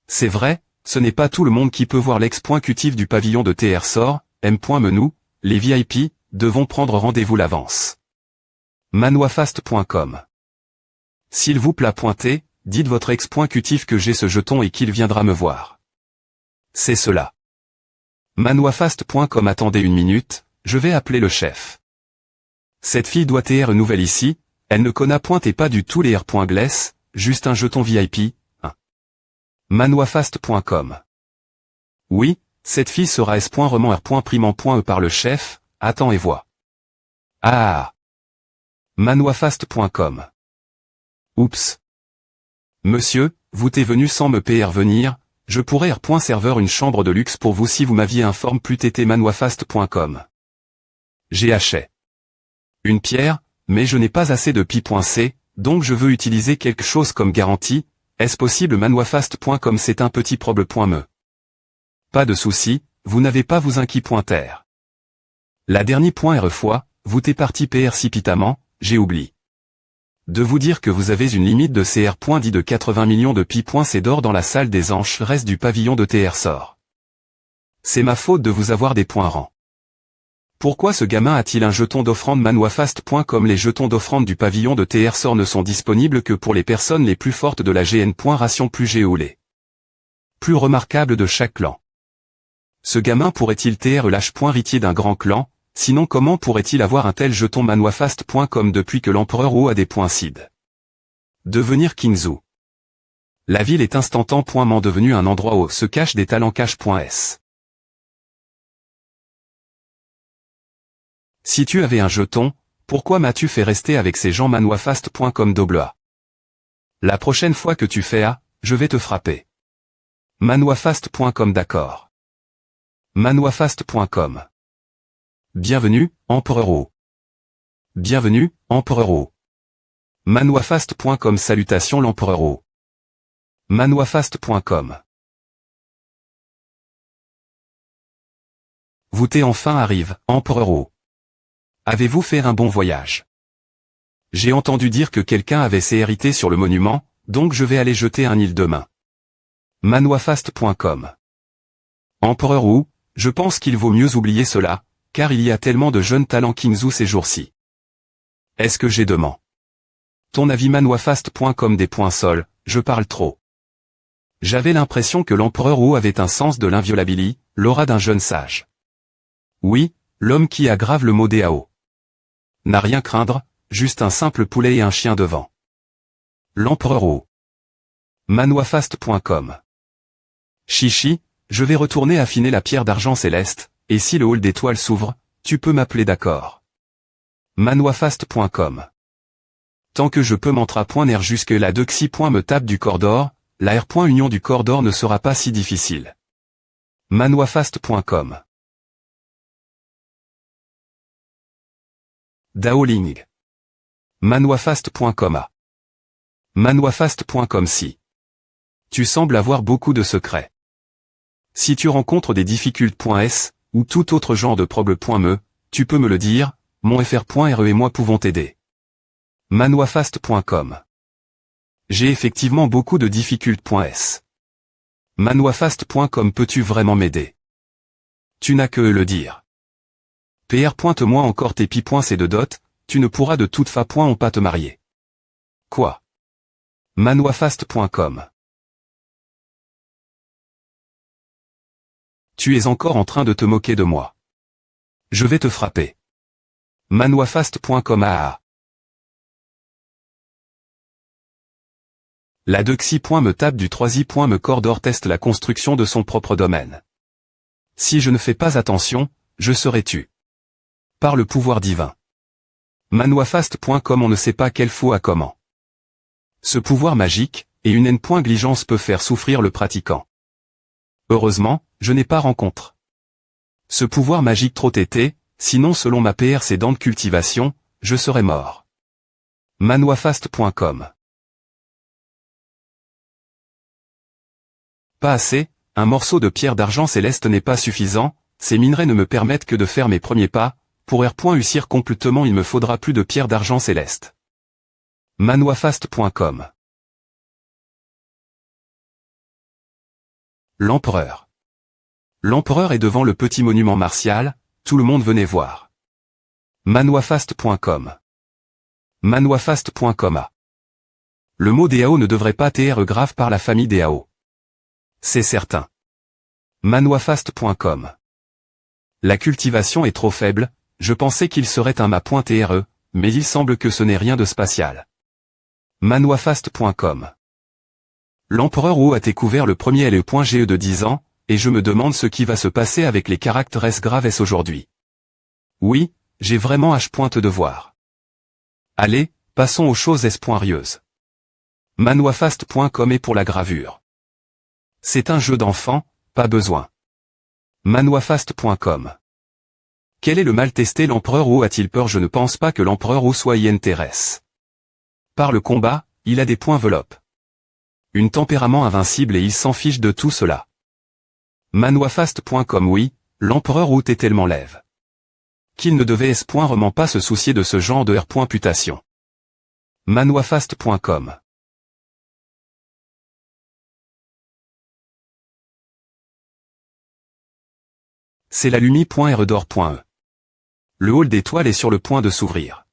C'est vrai, ce n'est pas tout le monde qui peut voir l'ex-cutif du pavillon de TR sort, m.menou, les VIP, devons prendre rendez-vous l'avance. Manoifast.com. S'il vous plaît pointez, dites votre ex-cutif que j'ai ce jeton et qu'il viendra me voir. C'est cela. Manoifast.com attendez une minute, je vais appeler le chef. Cette fille doit être nouvelle ici, elle ne connaît point et pas du tout les R.gless, juste un jeton VIP, hein. Manoifast.com. Oui, cette fille sera S.remant.R.primant.e par le chef, attends et vois. Ah. Manoifast.com. Oups. Monsieur, vous t'es venu sans me payer venir, je pourrais R.serveur une chambre de luxe pour vous si vous m'aviez informé plus tt manoifast.com. J'ai acheté une pierre, mais je n'ai pas assez de pi.c, donc je veux utiliser quelque chose comme garantie, est-ce possible manoifast.com c'est un petit problème.me. Pas de souci, vous n'avez pas vous inquiéter. La dernière .re fois, vous t'es parti PR sipitamment, j'ai oublié de vous dire que vous avez une limite de CR. dit de 80 millions de pi.c d'or dans la salle des anges reste du pavillon de TR sort. C'est ma faute de vous avoir des points rangs. Pourquoi ce gamin a-t-il un jeton d'offrande manoifast.com? Les jetons d'offrande du pavillon de TR sort ne sont disponibles que pour les personnes les plus fortes de la GN. Ration plus géolé. Plus remarquable de chaque clan. Ce gamin pourrait-il TR l'H.ritier d'un grand clan, sinon comment pourrait-il avoir un tel jeton manoifast.com depuis que l'empereur O a des points cid? Devenir Kingzhou. La ville est instantanément devenue un endroit où se cachent des talents cache.s. Si tu avais un jeton, pourquoi m'as-tu fait rester avec ces gens manoifast.com d'Obloa? La prochaine fois que tu fais A, je vais te frapper. Manoifast.com d'accord. Manoifast.com. Bienvenue, Empereur O. Bienvenue, Empereur O. Manoifast.com salutations l'Empereur O. Manoifast.com. Vous t'es enfin arrive, Empereur O. Avez-vous fait un bon voyage? J'ai entendu dire que quelqu'un avait ses hérité sur le monument, donc je vais aller jeter un île demain. Manoifast.com. Empereur Wu, je pense qu'il vaut mieux oublier cela, car il y a tellement de jeunes talents Kingzhou ces jours-ci. Est-ce que j'ai demain? Ton avis manoifast.com des points sols, je parle trop. J'avais l'impression que l'empereur Wu avait un sens de l'inviolabilité, l'aura d'un jeune sage. Oui, l'homme qui aggrave le mot DAO. N'a rien craindre, juste un simple poulet et un chien devant. L'empereur O. Manoifast.com. Chichi, je vais retourner affiner la pierre d'argent céleste, et si le hall d'étoiles s'ouvre, tu peux m'appeler d'accord. Manoifast.com. Tant que je peux m'entra.ner jusque la Dexi. Me tape du corps d'or, la R. Union du corps d'or ne sera pas si difficile. Manoifast.com. Daoling. Manoifast.com. Manoifast.com. Si tu sembles avoir beaucoup de secrets. Si tu rencontres des difficultés.s, ou tout autre genre de problème.me, tu peux me le dire, mon fr.re et moi pouvons t'aider. Manoifast.com. J'ai effectivement beaucoup de difficultés.s. Manoifast.com. Peux-tu vraiment m'aider? Tu n'as que le dire. PR. Pointe-moi encore tes pi.c de dot, tu ne pourras de toute façon pas te marier. Quoi? Manoifast.com. Tu es encore en train de te moquer de moi. Je vais te frapper. Manoifast.com. La Dexi. Me tape du 3i. Me corps d'or teste la construction de son propre domaine. Si je ne fais pas attention, je serai tu. Par le pouvoir divin. Manoifast.com. On ne sait pas quel fou à comment. Ce pouvoir magique, et une N.gligence peut faire souffrir le pratiquant. Heureusement, je n'ai pas rencontre. Ce pouvoir magique trop tété, sinon selon ma PR ses dents de cultivation, je serais mort. Manoifast.com. Pas assez, un morceau de pierre d'argent céleste n'est pas suffisant, ces minerais ne me permettent que de faire mes premiers pas, pour réussir complètement il me faudra plus de pierre d'argent céleste. Manoifast.com. L'empereur. L'empereur est devant le petit monument martial, tout le monde venait voir. Manoifast.com. Manoifast.com. Le mot DAO ne devrait pas être grave par la famille DAO. C'est certain. Manoifast.com. La cultivation est trop faible, je pensais qu'il serait un mât.re, mais il semble que ce n'est rien de spatial. Manoifast.com. L'empereur Wu a découvert le premier LE.GE de 10 ans, et je me demande ce qui va se passer avec les caractères graves aujourd'hui. Oui, j'ai vraiment hâte de voir. Allez, passons aux choses espoirieuses. Manoifast.com est pour la gravure. C'est un jeu d'enfant, pas besoin. Manoifast.com. Quel est le mal testé l'empereur Wu a-t-il peur? Je ne pense pas que l'empereur Wu soit intéresse. Par le combat, il a des points enveloppes. Un tempérament invincible et il s'en fiche de tout cela. Manoifast.com. Oui, l'empereur Wu est tellement lève qu'il ne devait vraiment pas se soucier de ce genre de R.putation. Manoifast.com. C'est la lumi.redor.e. Le hall d'étoiles est sur le point de s'ouvrir.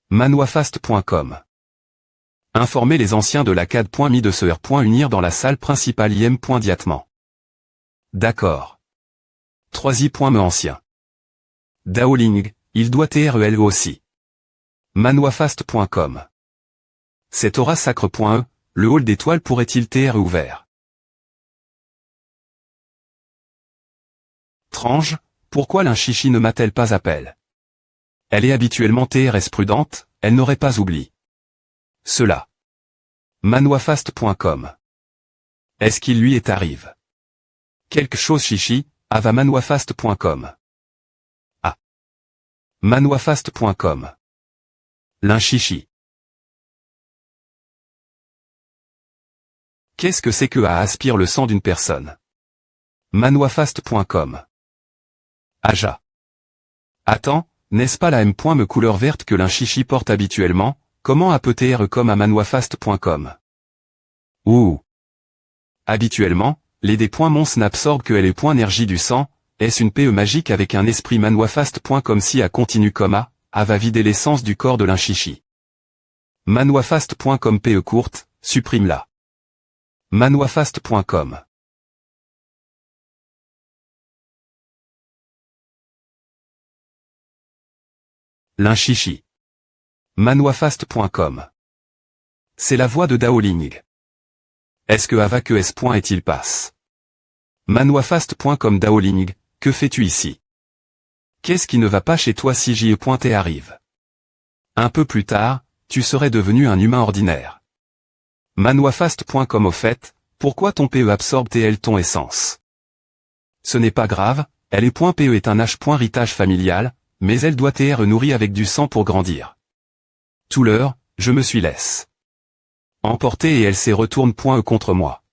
Manoifast.com. Informer les anciens de la CAD.mi de ce R.unir dans la salle principale IM.diatement. D'accord. 3i.me ancien. Daoling, il doit TREL aussi. Manoifast.com. Cet aura sacre.e, le hall d'étoiles pourrait-il TR ouvert? Trange, pourquoi l'Inchichi ne m'a-t-elle pas appel? Elle est habituellement TRS prudente, elle n'aurait pas oublié cela. Manoifast.com. Est-ce qu'il lui est arrive quelque chose chichi, ava manoifast.com. Ah. Manoifast.com. L'Inchichi. Qu'est-ce que c'est que à aspire le sang d'une personne? Manoifast.com. Aja. Attends, n'est-ce pas la M.me couleur verte que l'Inchichi porte habituellement? Comment a peut-être comme à manoifast.com? Ouh. Habituellement, les D.mons n'absorbent que les points énergie du sang, est-ce une PE magique avec un esprit manoifast.com si à continue comme a va vider l'essence du corps de l'Inchichi. Manoifast.com PE courte, supprime-la. Manoifast.com. L'Inchichi. Manoifast.com. C'est la voix de Daoling. Est-ce que Ava que S. est-il passe? Manoifast.com. Daoling, que fais-tu ici? Qu'est-ce qui ne va pas chez toi si j'y arrive? Un peu plus tard, tu serais devenu un humain ordinaire. Manoifast.com. Au fait, pourquoi ton PE absorbe ton essence? Ce n'est pas grave, PE est un H.ritage familial, mais elle doit être nourrie avec du sang pour grandir. Tout l'heure, je me suis laisse emporter et elle s'est retourne.e contre moi.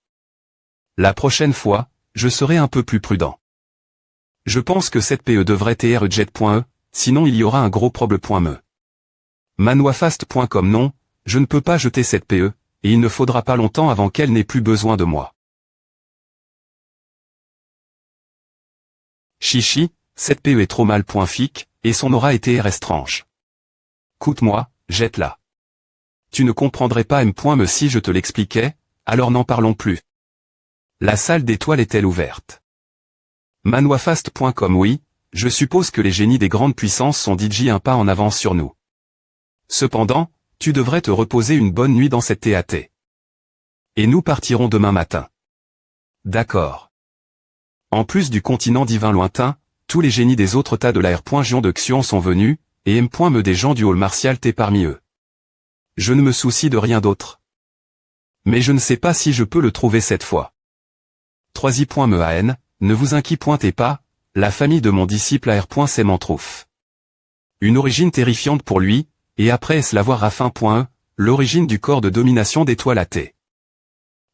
La prochaine fois, je serai un peu plus prudent. Je pense que cette PE devrait être jet.e, sinon il y aura un gros problème.me. Manoifast.com. Non, je ne peux pas jeter cette PE, et il ne faudra pas longtemps avant qu'elle n'ait plus besoin de moi. Chichi, cette PE est trop mal.fic, et son aura été étrange. Coûte-moi, jette-la. Tu ne comprendrais pas M.me si je te l'expliquais, alors n'en parlons plus. La salle d'étoiles est-elle ouverte? Manoifast.com. Oui, je suppose que les génies des grandes puissances sont DJ un pas en avance sur nous. Cependant, tu devrais te reposer une bonne nuit dans cette TAT. Et nous partirons demain matin. D'accord. En plus du continent divin lointain, tous les génies des autres tas de la R.Gion de Xion sont venus, et M.me des gens du hall martial T parmi eux. Je ne me soucie de rien d'autre. Mais je ne sais pas si je peux le trouver cette fois. 3i.mean, ne vous inquiétez pas, la famille de mon disciple AR. C'est Mantrouf. Une origine terrifiante pour lui, et après est-ce l'avoir à fin.e, l'origine du corps de domination d'étoile AT.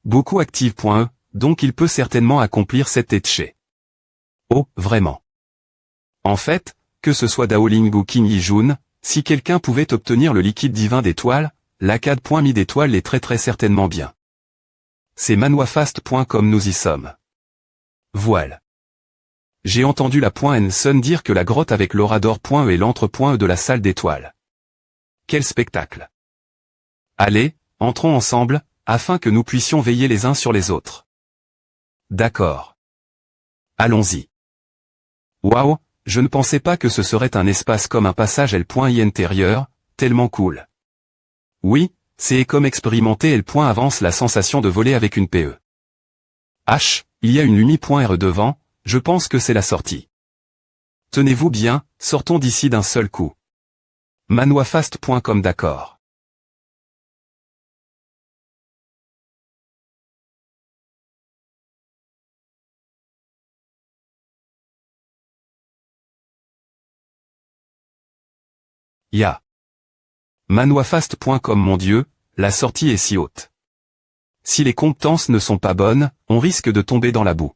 Beaucoup active.e, donc il peut certainement accomplir cette etché. Oh, vraiment. En fait, que ce soit Daoling ou Qin Yijun, si quelqu'un pouvait obtenir le liquide divin d'étoile, l'ACAD.mi d'étoile l'est très certainement bien. C'est manuafast.com nous y sommes. Voile. J'ai entendu la .n dire que la grotte avec l'orador.e est l'entre.e de la salle d'étoiles. Quel spectacle. Allez, entrons ensemble, afin que nous puissions veiller les uns sur les autres. D'accord. Allons-y. Waouh, je ne pensais pas que ce serait un espace comme un passage L.I intérieur, tellement cool. Oui, c'est comme expérimenter L. Avance la sensation de voler avec une PE. H, il y a une Lumi.R devant, je pense que c'est la sortie. Tenez-vous bien, sortons d'ici d'un seul coup. Manuafast.com d'accord. Ya. Manuafast.com mon Dieu, la sortie est si haute. Si les compétences ne sont pas bonnes, on risque de tomber dans la boue.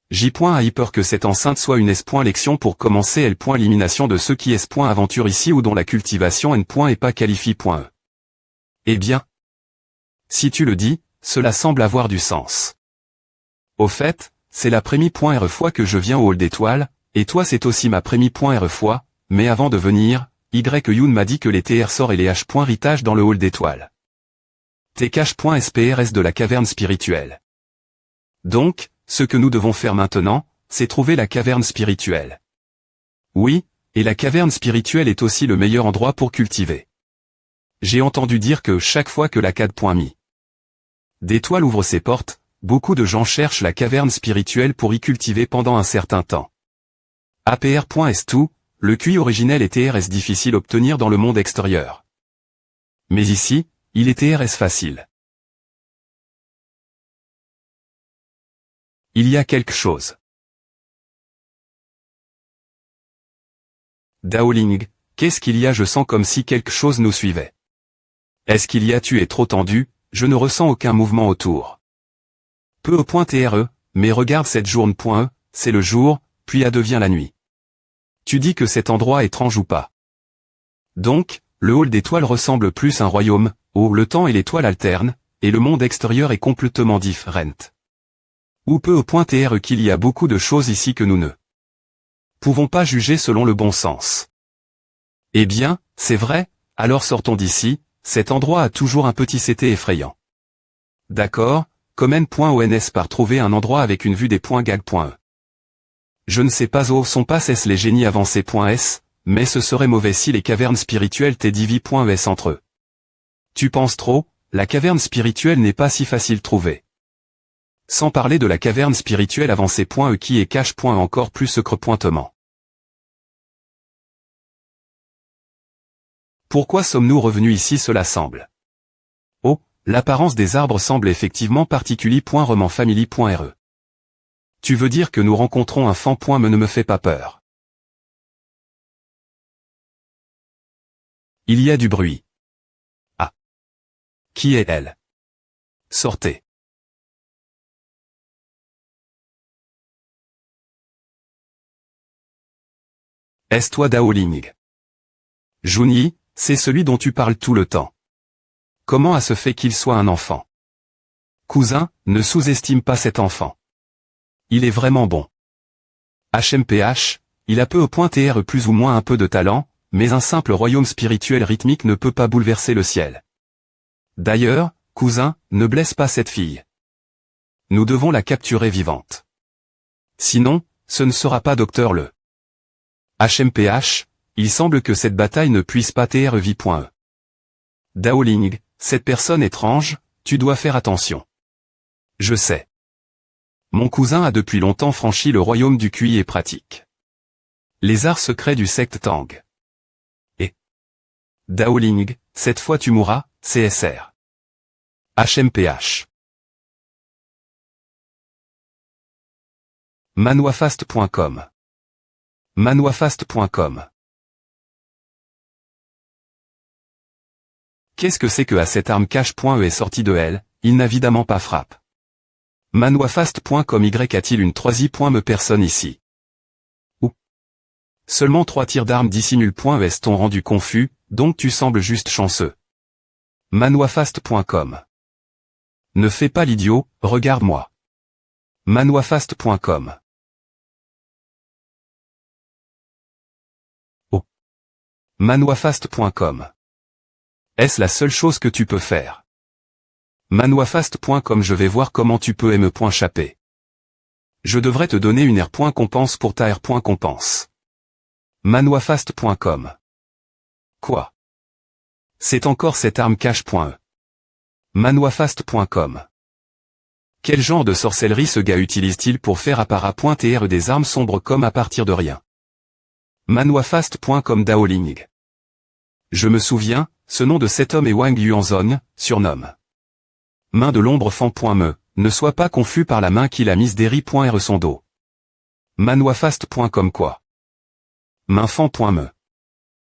J.A peur que cette enceinte soit une S.lection pour commencer L. Élimination de ceux qui S.aventure ici ou dont la cultivation N. est pas qualifie.e. Eh bien. Si tu le dis, cela semble avoir du sens. Au fait, c'est la prémie.r fois que je viens au hall d'étoiles, et toi c'est aussi ma prémie.r fois, mais avant de venir, Yoon m'a dit que les TR sort et les H. Ritage dans le hall d'étoiles. Tcache.sprs de la caverne spirituelle. Donc, ce que nous devons faire maintenant, c'est trouver la caverne spirituelle. Oui, et la caverne spirituelle est aussi le meilleur endroit pour cultiver. J'ai entendu dire que chaque fois que la CAD.mi d'étoile ouvre ses portes, beaucoup de gens cherchent la caverne spirituelle pour y cultiver pendant un certain temps. APR.S2, le QI originel est TRS difficile à obtenir dans le monde extérieur. Mais ici, il est TRS facile. Il y a quelque chose. Daoling, qu'est-ce qu'il y a? Je sens comme si quelque chose nous suivait. Est-ce qu'il y a? Tu es trop tendu, je ne ressens aucun mouvement autour. Peu au point TRE, mais regarde cette journée.e, c'est le jour, puis devient la nuit. Tu dis que cet endroit est étrange ou pas? Donc, le hall d'étoiles ressemble plus à un royaume, où le temps et l'étoile alternent, et le monde extérieur est complètement différent. Ou peu au point TRE qu'il y a beaucoup de choses ici que nous ne pouvons pas juger selon le bon sens. Eh bien, c'est vrai, alors sortons d'ici, cet endroit a toujours un petit côté effrayant. D'accord, comme n.ons par trouver un endroit avec une vue des points gag.e. Je ne sais pas où sont passés les génies avancés.s, mais ce serait mauvais si les cavernes spirituelles t'divi.es entre eux. Tu penses trop, la caverne spirituelle n'est pas si facile à trouver. Sans parler de la caverne spirituelle avancée.e qui est cache. Encore plus secret.ement. Pourquoi sommes-nous revenus ici? Cela semble. Oh, l'apparence des arbres semble effectivement particulier. Romanfamily.re. Tu veux dire que nous rencontrons un fan. Me ne me fait pas peur. Il y a du bruit. Ah. Qui est elle? Sortez. Est-ce toi Daoling? Junyi, c'est celui dont tu parles tout le temps. Comment a se fait qu'il soit un enfant? Cousin, ne sous-estime pas cet enfant. Il est vraiment bon. HMPH, il a peu au point TR plus ou moins un peu de talent, mais un simple royaume spirituel rythmique ne peut pas bouleverser le ciel. D'ailleurs, cousin, ne blesse pas cette fille. Nous devons la capturer vivante. Sinon, ce ne sera pas Docteur Le. HMPH, il semble que cette bataille ne puisse pas TRV.E. Daoling, cette personne étrange, tu dois faire attention. Je sais. Mon cousin a depuis longtemps franchi le royaume du QI et pratique les arts secrets du secte Tang. Et Daoling, cette fois tu mourras, CSR. HMPH. Manwafast.com. Manwafast.com. Qu'est-ce que c'est que à cette arme cache.e est sortie de elle, il n'a évidemment pas frappe. Manwafast.com y a-t-il une 3i.me personne ici? Ou seulement 3 tirs d'armes dissimule.es t'ont rendu confus, donc tu sembles juste chanceux. Manwafast.com. Ne fais pas l'idiot, regarde-moi. Manwafast.com. Oh. Manwafast.com. Est-ce la seule chose que tu peux faire? Manwafast.com. Je vais voir comment tu peux me.chaper. Je devrais te donner une R.compense pour ta R.compense. Manwafast.com. Quoi? C'est encore cette arme cache.e. Manwafast.com. Quel genre de sorcellerie ce gars utilise-t-il pour faire appara.tr des armes sombres comme à partir de rien? Manwafast.com. Daoling. Je me souviens, ce nom de cet homme est Wang Yuanzon, surnomme Main de l'ombre fan.me, ne sois pas confus par la main qu'il a mise d'Eri.r son dos. Manwafast.com. Quoi? Main fan.me.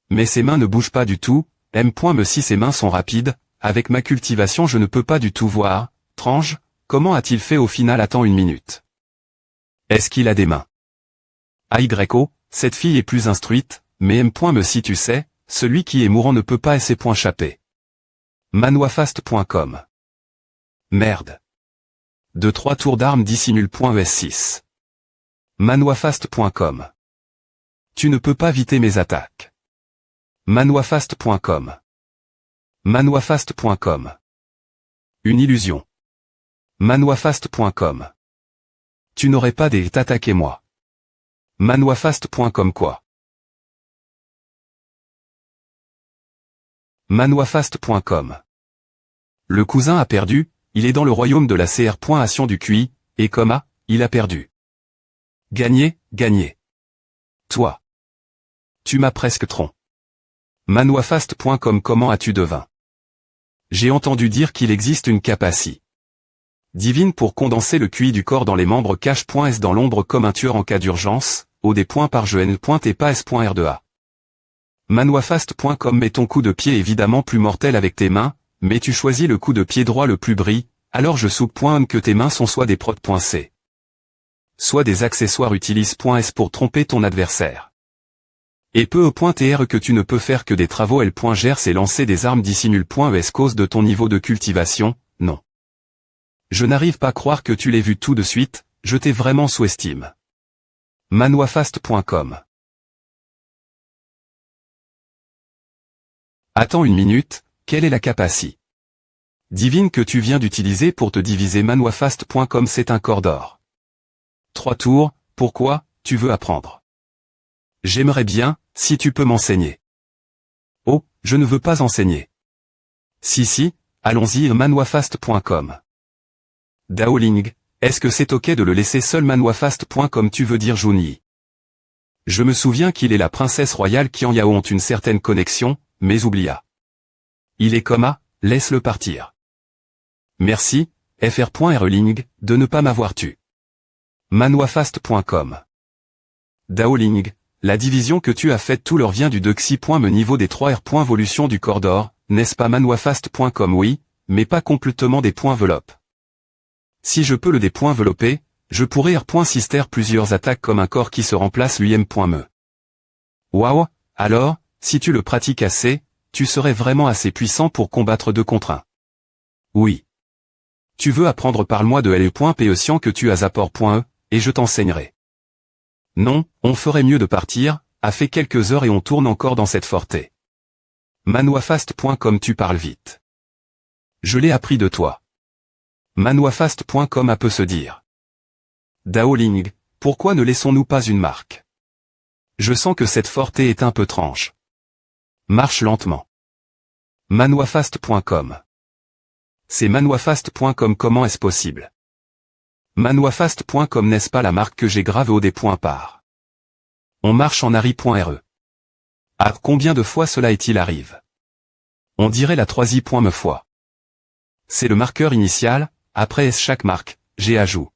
Mais ses mains ne bougent pas du tout, M.me. Si ses mains sont rapides, avec ma cultivation je ne peux pas du tout voir, Trange, comment a-t-il fait au final? Attends une minute. Est-ce qu'il a des mains? AYO, cette fille est plus instruite, mais M.me. Si tu sais, celui qui est mourant ne peut pas essayer.chaper. Manwafast.com. Merde. 2-3 tours d'armes dissimule.es 6. Manwafast.com. Tu ne peux pas éviter mes attaques. Manwafast.com. Manwafast.com. Une illusion. Manwafast.com. Tu n'aurais pas des t'attaquer moi. Manwafast.com. Quoi? Manwafast.com. Le cousin a perdu, il est dans le royaume de la CR.ation du QI, et il a perdu. Gagné, gagné. Toi. Tu m'as presque tronc. Manwafast.com. Comment as-tu devin? J'ai entendu dire qu'il existe une capacité divine pour condenser le QI du corps dans les membres cache.s dans l'ombre comme un tueur en cas d'urgence, od. Par je n. et pas s.r2a. Manwafast.com. Mais ton coup de pied est évidemment plus mortel avec tes mains, mais tu choisis le coup de pied droit le plus brillant, alors je soupe.on que tes mains sont soit des prod.c. soit des accessoires utilise.s pour tromper ton adversaire. Et peu e.tr que tu ne peux faire que des travaux L.gers et lancer des armes dissimule.es cause de ton niveau de cultivation, non. Je n'arrive pas à croire que tu l'aies vu tout de suite, je t'ai vraiment sous-estime. Manwafast.com. Attends une minute, quelle est la capacité divine que tu viens d'utiliser pour te diviser? Manwafast.com. C'est un corps d'or. 3 tours, pourquoi, tu veux apprendre? J'aimerais bien, si tu peux m'enseigner. Oh, je ne veux pas enseigner. Si, allons-y. Manwafast.com. Daoling, est-ce que c'est ok de le laisser seul? Manwafast.com. Tu veux dire Junyi? Je me souviens qu'il est la princesse royale qui en Yao ont une certaine connexion, mais oublia. Il est laisse-le partir. Merci, fr.rling, de ne pas m'avoir tué. Manwafast.com. Daoling, la division que tu as faite tout leur vient du Dexy.me niveau des 3 R. Volution du corps d'or, n'est-ce pas? Manwafast.com. Oui, mais pas complètement des points enveloppe. Si je peux le dépoinveloper, je pourrais R.sister plusieurs attaques comme un corps qui se remplace lui-même.me. Waouh, alors, si tu le pratiques assez, tu serais vraiment assez puissant pour combattre 2 contre 1. Oui. Tu veux apprendre? Parle-moi de L.P. Science que tu as apport.e, et je t'enseignerai. Non, on ferait mieux de partir, a fait quelques heures et on tourne encore dans cette forté. Manwafast.com. Tu parles vite. Je l'ai appris de toi. Manwafast.com. A peut se dire. Daoling, pourquoi ne laissons-nous pas une marque? Je sens que cette forté est un peu tranche. Marche lentement. Manwafast.com. C'est manwafast.com. Comment est-ce possible? Manwafast.com. N'est-ce pas la marque que j'ai gravée au des points par? On marche en Ari.re. Ah, combien de fois cela est-il arrive? On dirait la 3i.me fois. c'est le marqueur initial, après S chaque marque, G ajout.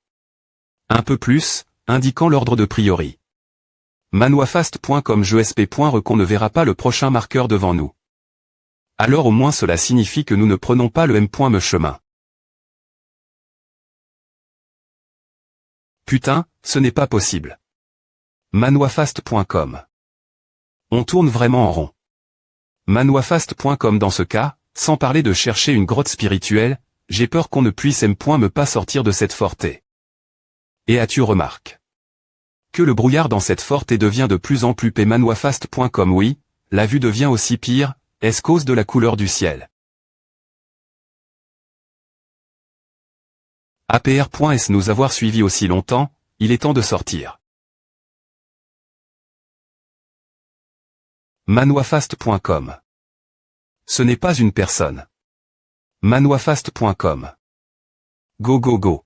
Un peu plus, indiquant l'ordre de priori. Manuafast.com JSP.re qu'on ne verra pas le prochain marqueur devant nous. Alors au moins cela signifie que nous ne prenons pas le M.me chemin. Putain, ce n'est pas possible. Manuafast.com. On tourne vraiment en rond. Manuafast.com dans ce cas, sans parler de chercher une grotte spirituelle, j'ai peur qu'on ne puisse M.me pas sortir de cette forêt. Et as-tu remarques que le brouillard dans cette forêt devient de plus en plus épais. Manuafast.com oui, la vue devient aussi pire, est-ce cause de la couleur du ciel? APR.S nous avoir suivis aussi longtemps, il est temps de sortir. Manuafast.com. Ce n'est pas une personne. Manuafast.com. Go go go.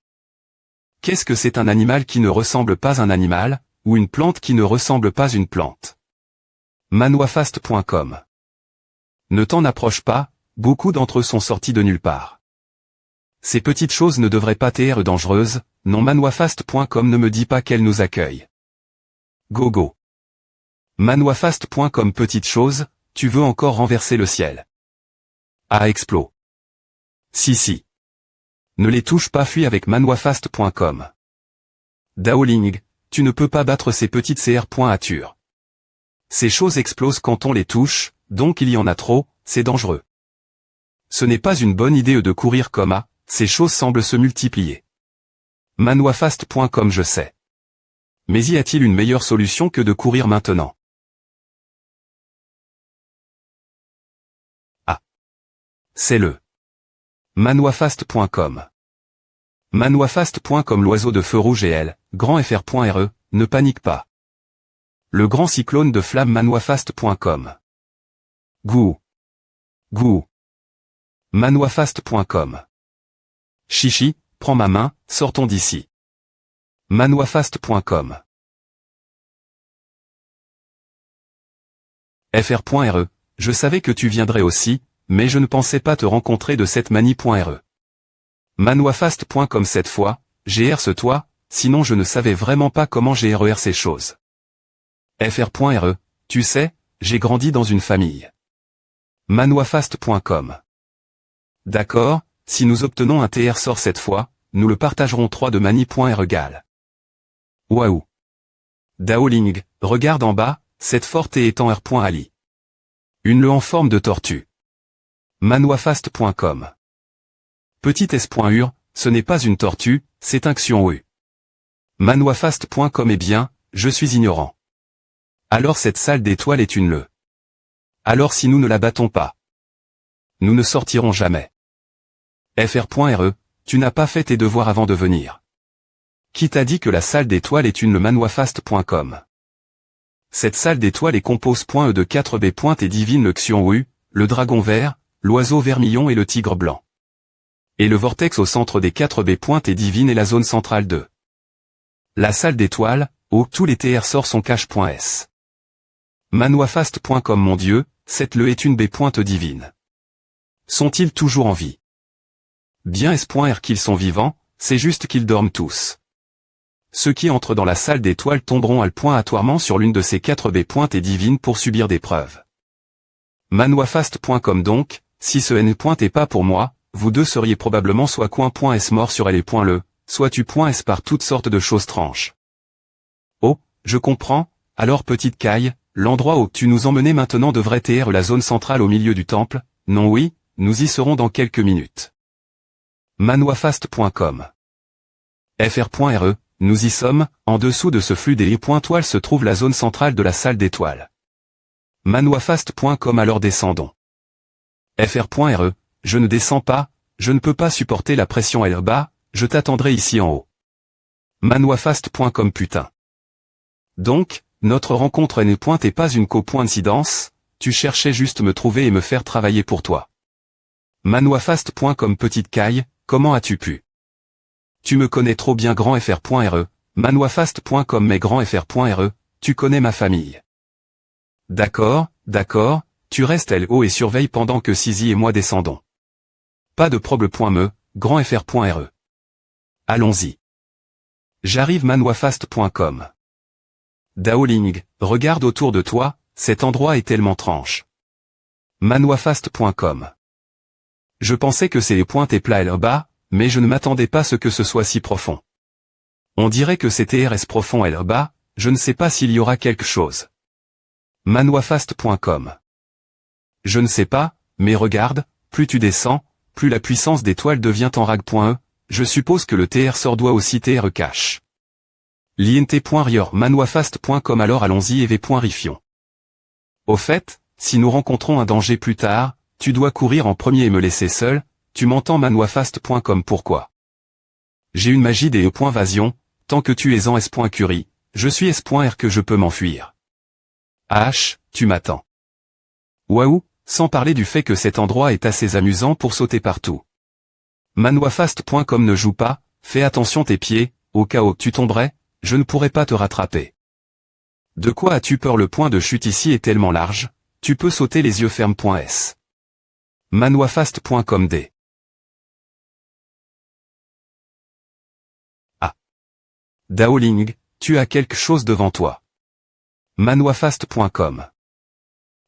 Qu'est-ce que c'est un animal qui ne ressemble pas à un animal, ou une plante qui ne ressemble pas à une plante? Manuafast.com. Ne t'en approche pas, beaucoup d'entre eux sont sortis de nulle part. Ces petites choses ne devraient pas être dangereuses, non. Manuafast.com ne me dit pas qu'elle nous accueille. Go go. Manuafast.com. Petite chose, tu veux encore renverser le ciel. Ah explos. Si. Ne les touche pas, fuis avec Manuafast.com. Daoling, tu ne peux pas battre ces petites CR.ature. Ces choses explosent quand on les touche, donc il y en a trop, c'est dangereux. Ce n'est pas une bonne idée de courir comme à, ces choses semblent se multiplier. Manuafast.com. Je sais. Mais y a-t-il une meilleure solution que de courir maintenant? Ah. C'est le. Manuafast.com. Manuafast.com. L'oiseau de feu rouge et elle, grand fr.re, ne panique pas. Le grand cyclone de flamme. Manuafast.com. Gou. Manuafast.com. Chichi, prends ma main, sortons d'ici. Manuafast.com. fr.re, je savais que tu viendrais aussi, mais je ne pensais pas te rencontrer de cette manie.re. Manuafast.com. Cette fois, GR-ce-toi, sinon je ne savais vraiment pas comment GRER ces choses. fr.re, tu sais, j'ai grandi dans une famille. Manuafast.com. D'accord, si nous obtenons un TR sort cette fois, nous le partagerons 3 de mani.r égale. Waouh. Daoling, regarde en bas, cette forte est en R.ali. Une le en forme de tortue. Manuafast.com. Petit s.ur, ce n'est pas une tortue, c'est un xion-u. Manuafast.com. Eh bien, je suis ignorant. Alors cette salle d'étoiles est une le. Alors si nous ne la battons pas, nous ne sortirons jamais. fr.re, tu n'as pas fait tes devoirs avant de venir. Qui t'a dit que la salle d'étoiles est une le? Manuafast.com. Cette salle d'étoiles est compose.e de 4b. Et divine le xion-u, le dragon vert, l'oiseau vermillon et le tigre blanc. Et le vortex au centre des 4b. Et divine est la zone centrale de la salle d'étoiles, où tous les TR sortent son cache.s. Manuafast.com. Mon Dieu, cette le est une b. Divine. Sont-ils toujours en vie? Bien s.r qu'ils sont vivants, c'est juste qu'ils dorment tous. Ceux qui entrent dans la salle d'étoiles tomberont aléatoirement sur l'une de ces 4b. Et divine pour subir des preuves. Manuafast.com. Donc, si ce n. est pas pour moi, vous deux seriez probablement soit coin.s mort sur elle et le, soit tu.s par toutes sortes de choses tranches. Oh, je comprends, alors petite caille, l'endroit où tu nous emmenais maintenant devrait être la zone centrale au milieu du temple, non oui, nous y serons dans quelques minutes. Manuafast.com. fr.re, nous y sommes, en dessous de ce flux des pointoiles se trouve la zone centrale de la salle d'étoiles. Manuafast.com. Alors descendons. fr.re, je ne descends pas, je ne peux pas supporter la pression bas, je t'attendrai ici en haut. Manuafast.com. Putain. Donc, notre rencontre n'est pas une coïncidence, tu cherchais juste me trouver et me faire travailler pour toi. Manuafast.com. Petite caille, comment as-tu pu? Tu me connais trop bien grand fr.re, Manuafast.com. Mais grand fr.re, tu connais ma famille. D'accord, tu restes là-haut et surveille pendant que Sizi et moi descendons. Pas de problème.me, grandfr.re. Allons-y. J'arrive manwafast.com. Daoling, regarde autour de toi, cet endroit est tellement tranche. manwafast.com. Je pensais que c'est les pointes et plats là-bas, mais je ne m'attendais pas à ce que ce soit si profond. On dirait que c'était RS profond là-bas, je ne sais pas s'il y aura quelque chose. manwafast.com. Je ne sais pas, mais regarde, plus tu descends, plus la puissance des toiles devient en rag.e, je suppose que le TR sort doit aussi TR cache. Lint.rior manwafast.com. Alors allons-y et v.rifion. Au fait, si nous rencontrons un danger plus tard, tu dois courir en premier et me laisser seul, tu m'entends manwafast.com. Pourquoi? J'ai une magie des E.vasion, tant que tu es en S.curie, je suis S.R que je peux m'enfuir. H, tu m'attends. Waouh, sans parler du fait que cet endroit est assez amusant pour sauter partout. manwafast.com. Ne joue pas, fais attention tes pieds, au cas où tu tomberais, je ne pourrais pas te rattraper. De quoi as-tu peur? Le point de chute ici est tellement large, tu peux sauter les yeux fermes.s. manwafast.com. D. Ah. Daoling, tu as quelque chose devant toi. manwafast.com.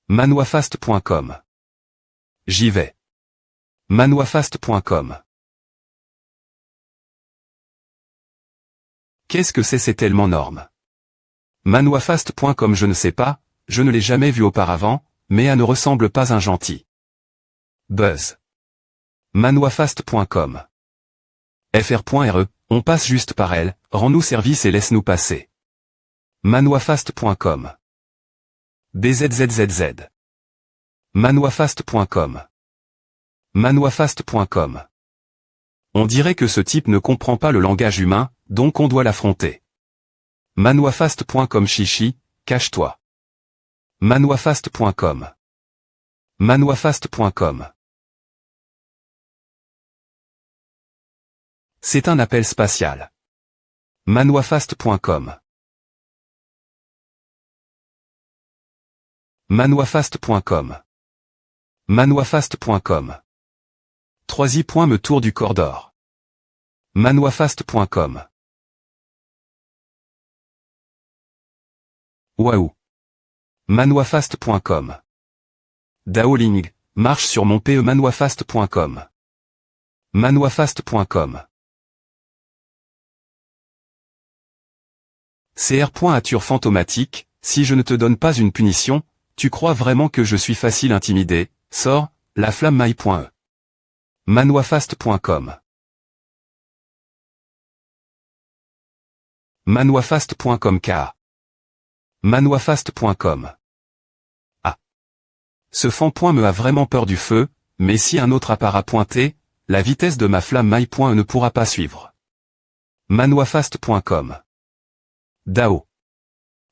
manwafast.com. J'y vais. manwafast.com. Qu'est-ce que c'est tellement norme. manwafast.com. Je ne sais pas, je ne l'ai jamais vu auparavant, mais elle ne ressemble pas à un gentil. Buzz. manwafast.com. fr.re, on passe juste par elle, rends-nous service et laisse-nous passer. manwafast.com. bzzz. manwafast.com. manwafast.com. On dirait que ce type ne comprend pas le langage humain, donc on doit l'affronter. manwafast.com. Chichi, cache-toi. manwafast.com. manwafast.com. C'est un appel spatial. manwafast.com. manwafast.com. manwafast.com. 3i. Me tour du Cordor. manwafast.com. Waouh. manwafast.com. Daoling, marche sur mon PE. manwafast.com. manwafast.com. cr.ature fantomatique, si je ne te donne pas une punition, tu crois vraiment que je suis facile intimidé, sors, la flamme maille.e. manwafast.com. manwafast.com. Ka. manwafast.com. Ah. Ce fond. Me a vraiment peur du feu, mais si un autre appareil pointé, la vitesse de ma flamme maille.e ne pourra pas suivre. manwafast.com. Dao.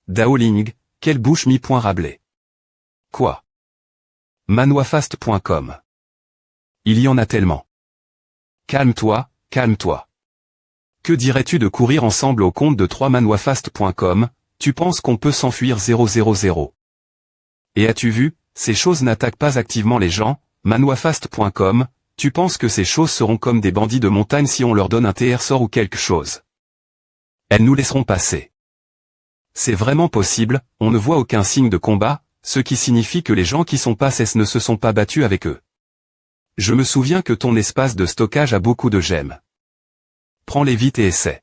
Daoling, quelle bouche mi-Rabelais. Quoi? manwafast.com. Il y en a tellement. Calme-toi, calme-toi. Que dirais-tu de courir ensemble au compte de 3 manwafast.com, tu penses qu'on peut s'enfuir 000. Et as-tu vu, ces choses n'attaquent pas activement les gens, manwafast.com, tu penses que ces choses seront comme des bandits de montagne si on leur donne un TR sort ou quelque chose. Elles nous laisseront passer. C'est vraiment possible, on ne voit aucun signe de combat, ce qui signifie que les gens qui sont passés ne se sont pas battus avec eux. Je me souviens que ton espace de stockage a beaucoup de gemmes. Prends-les vite et essaie.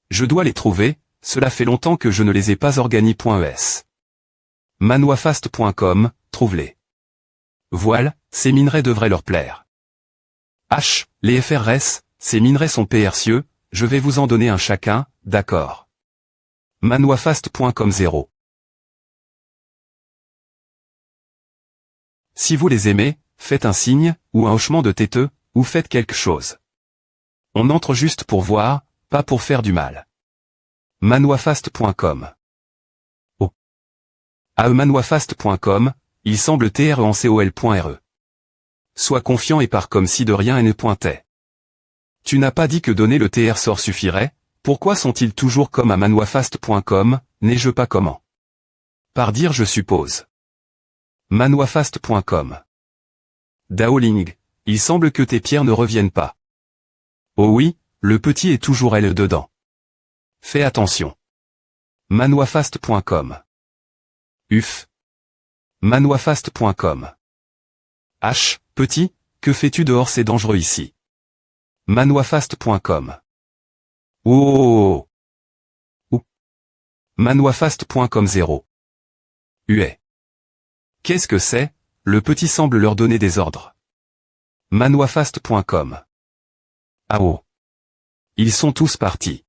Je dois les trouver, cela fait longtemps que je ne les ai pas organi.es. manwafast.com, trouve-les. Voile, ces minerais devraient leur plaire. H, les FRS, ces minerais sont précieux, je vais vous en donner un chacun, d'accord. manwafast.com 0. Si vous les aimez, faites un signe, ou un hochement de tête, ou faites quelque chose. On entre juste pour voir, pas pour faire du mal. manwafast.com. Oh. manwafast.com, il semble trencol.re. Sois confiant et pars comme si de rien et ne pointait. Tu n'as pas dit que donner le TR sort suffirait, pourquoi sont-ils toujours comme à manwafast.com, n'ai-je pas comment? Par dire je suppose. manwafast.com. Daoling, Il semble que tes pierres ne reviennent pas. Oh oui, le petit est toujours elle dedans. Fais attention. Manoifast.com. Uf. Manoifast.com. H, petit, que fais-tu dehors, c'est dangereux ici. Manoifast.com. Oh. Ou. Manoifast.com 0. Huet. Qu'est-ce que c'est? Le petit semble leur donner des ordres. Manoifast.com. Ah oh. Ils sont tous partis.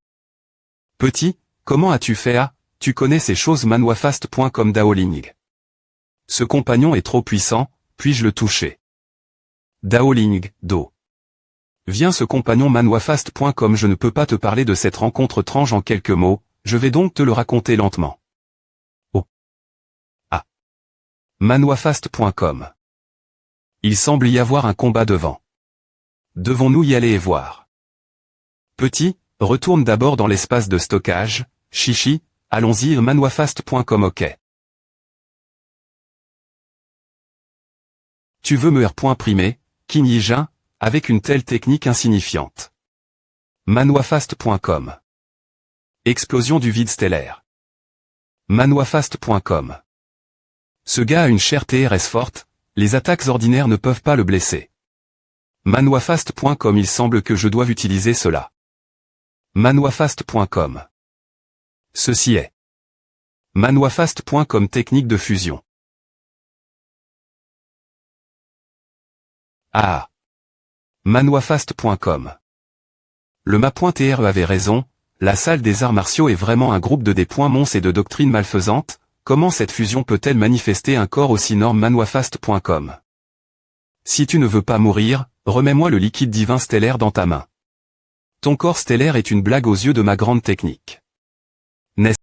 Petit, comment as-tu fait? Ah, tu connais ces choses? Manoifast.com Daoling. Ce compagnon est trop puissant, puis-je le toucher? Daoling, Do. Viens ce compagnon Manoifast.com. Je ne peux pas te parler de cette rencontre étrange en quelques mots, je vais donc te le raconter lentement. Oh. Ah. Manoifast.com. Il semble y avoir un combat devant. Devons-nous y aller et voir? Petit, retourne d'abord dans l'espace de stockage, chichi, allons-y. Manoifast.com. Ok. Tu veux me R.primer, Kinyi-jin, avec une telle technique insignifiante. Manoifast.com. Explosion du vide stellaire. Manoifast.com. Ce gars a une chair TRS forte, les attaques ordinaires ne peuvent pas le blesser. Manoifast.com. Il semble que je doive utiliser cela. Manoifast.com. Ceci est. Manoifast.com. Technique de fusion. Ah. Manoifast.com. Le ma.TRE avait raison, la salle des arts martiaux est vraiment un groupe de monstres et de doctrines malfaisantes. Comment cette fusion peut-elle manifester un corps aussi énorme? Manoifast.com. Si tu ne veux pas mourir, remets-moi le liquide divin stellaire dans ta main. Ton corps stellaire est une blague aux yeux de ma grande technique. N'est-ce